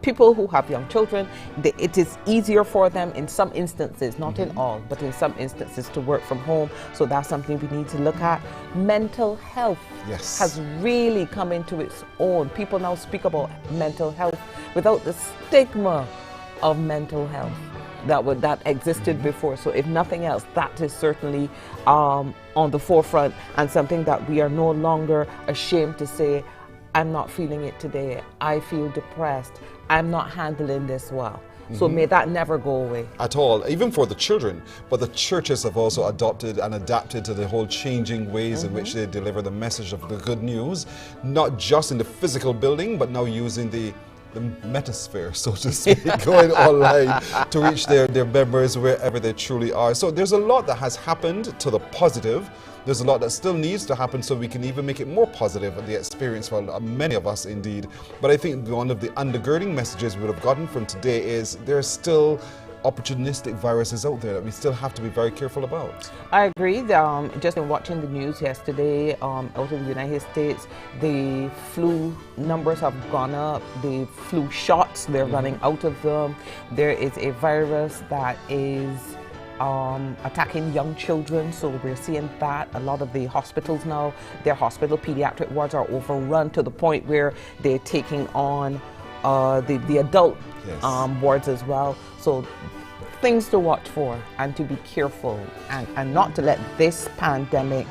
people who have young children, it is easier for them in some instances, not in all, but in some instances, to work from home. So that's something we need to look at. Mental health has really come into its own. People now speak about mental health without the stigma of mental health that existed before. So if nothing else, that is certainly on the forefront, and something that we are no longer ashamed to say, I'm not feeling it today, I feel depressed, I'm not handling this well. So may that never go away. At all, even for the children. But the churches have also adopted and adapted to the whole changing ways in which they deliver the message of the good news, not just in the physical building, but now using the metasphere, so to speak, going online to reach their members wherever they truly are. So there's a lot that has happened to the positive. There's a lot that still needs to happen so we can even make it more positive, the experience for many of us indeed. But I think one of the undergirding messages we would have gotten from today is there's still opportunistic viruses out there that we still have to be very careful about. I agree. Just in watching the news yesterday, out in the United States, the flu numbers have gone up. The flu shots, they're running out of them. There is a virus that is attacking young children, so we're seeing that. A lot of the hospitals now, their hospital pediatric wards are overrun to the point where they're taking on the adult Yes. wards as well. So things to watch for and to be careful and not to let this pandemic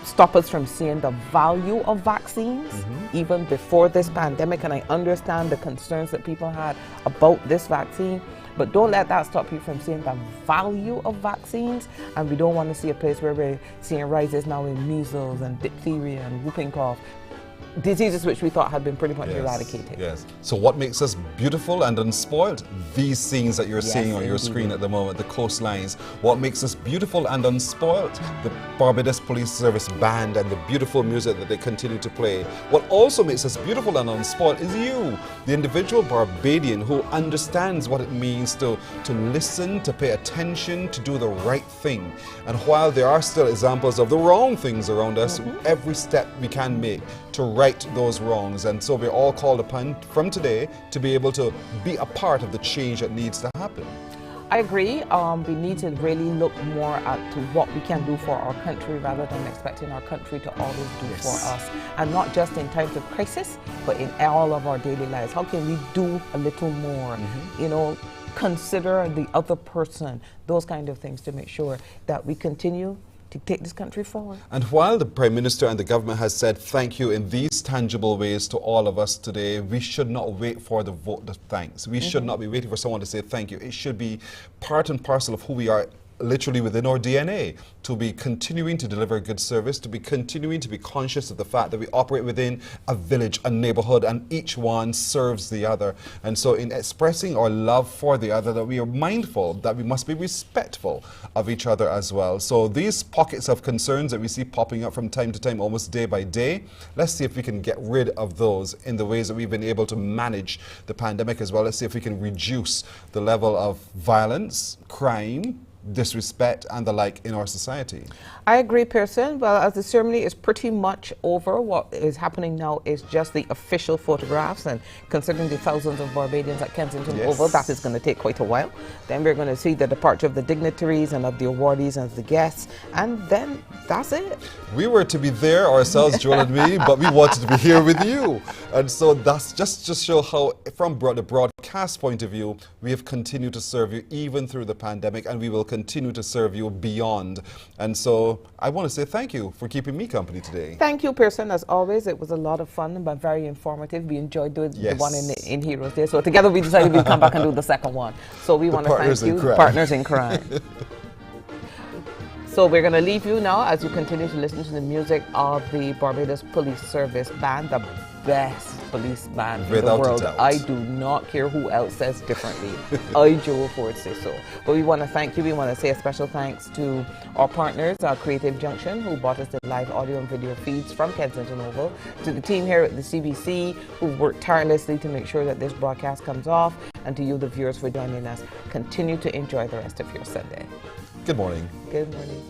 stop us from seeing the value of vaccines even before this pandemic. And I understand the concerns that people had about this vaccine, but don't let that stop you from seeing the value of vaccines. And we don't want to see a place where we're seeing rises now in measles and diphtheria and whooping cough, diseases which we thought had been pretty much eradicated. Yes. So what makes us beautiful and unspoiled? These scenes that you're seeing on your screen at the moment, the coastlines. What makes us beautiful and unspoiled? The Barbados Police Service band and the beautiful music that they continue to play. What also makes us beautiful and unspoiled is you, the individual Barbadian who understands what it means to listen, to pay attention, to do the right thing. And while there are still examples of the wrong things around us, every step we can make to right those wrongs. And so we're all called upon from today to be able to be a part of the change that needs to happen. I agree. We need to really look more at to what we can do for our country rather than expecting our country to always do for us. And not just in times of crisis, but in all of our daily lives. How can we do a little more? You know, consider the other person, those kind of things to make sure that we continue to take this country forward. And while the Prime Minister and the government has said thank you in these tangible ways to all of us today, we should not wait for the vote of thanks. We should not be waiting for someone to say thank you. It should be part and parcel of who we are, literally within our DNA, to be continuing to deliver good service, to be continuing to be conscious of the fact that we operate within a village, a neighborhood, and each one serves the other. And so in expressing our love for the other, that we are mindful that we must be respectful of each other as well. So these pockets of concerns that we see popping up from time to time, almost day by day, let's see if we can get rid of those in the ways that we've been able to manage the pandemic as well. Let's see if we can reduce the level of violence, crime, disrespect and the like in our society. I agree, Pearson. Well, as the ceremony is pretty much over, what is happening now is just the official photographs, and considering the thousands of Barbadians at Kensington Oval, that is going to take quite a while. Then we're going to see the departure of the dignitaries and of the awardees and the guests, and then that's it. We were to be there ourselves, Joel and me, but we wanted to be here with you. And so that's just to show how, from the broadcast point of view, we have continued to serve you even through the pandemic, and we will continue to serve you beyond. And so I want to say thank you for keeping me company today. Thank you, Pearson. As always, it was a lot of fun, but very informative. We enjoyed doing the one in Heroes Day. So together we decided we'd come back and do the second one. So we want to thank you, partners in crime. So we're going to leave you now as you continue to listen to the music of the Barbados Police Service Band, the best police band in the world. I do not care who else says differently. I, Joel Ford, say so. But we want to thank you. We want to say a special thanks to our partners, our Creative Junction, who brought us the live audio and video feeds from Kensington Oval, to the team here at the CBC, who worked tirelessly to make sure that this broadcast comes off, and to you, the viewers, for joining us. Continue to enjoy the rest of your Sunday. Good morning. Good morning.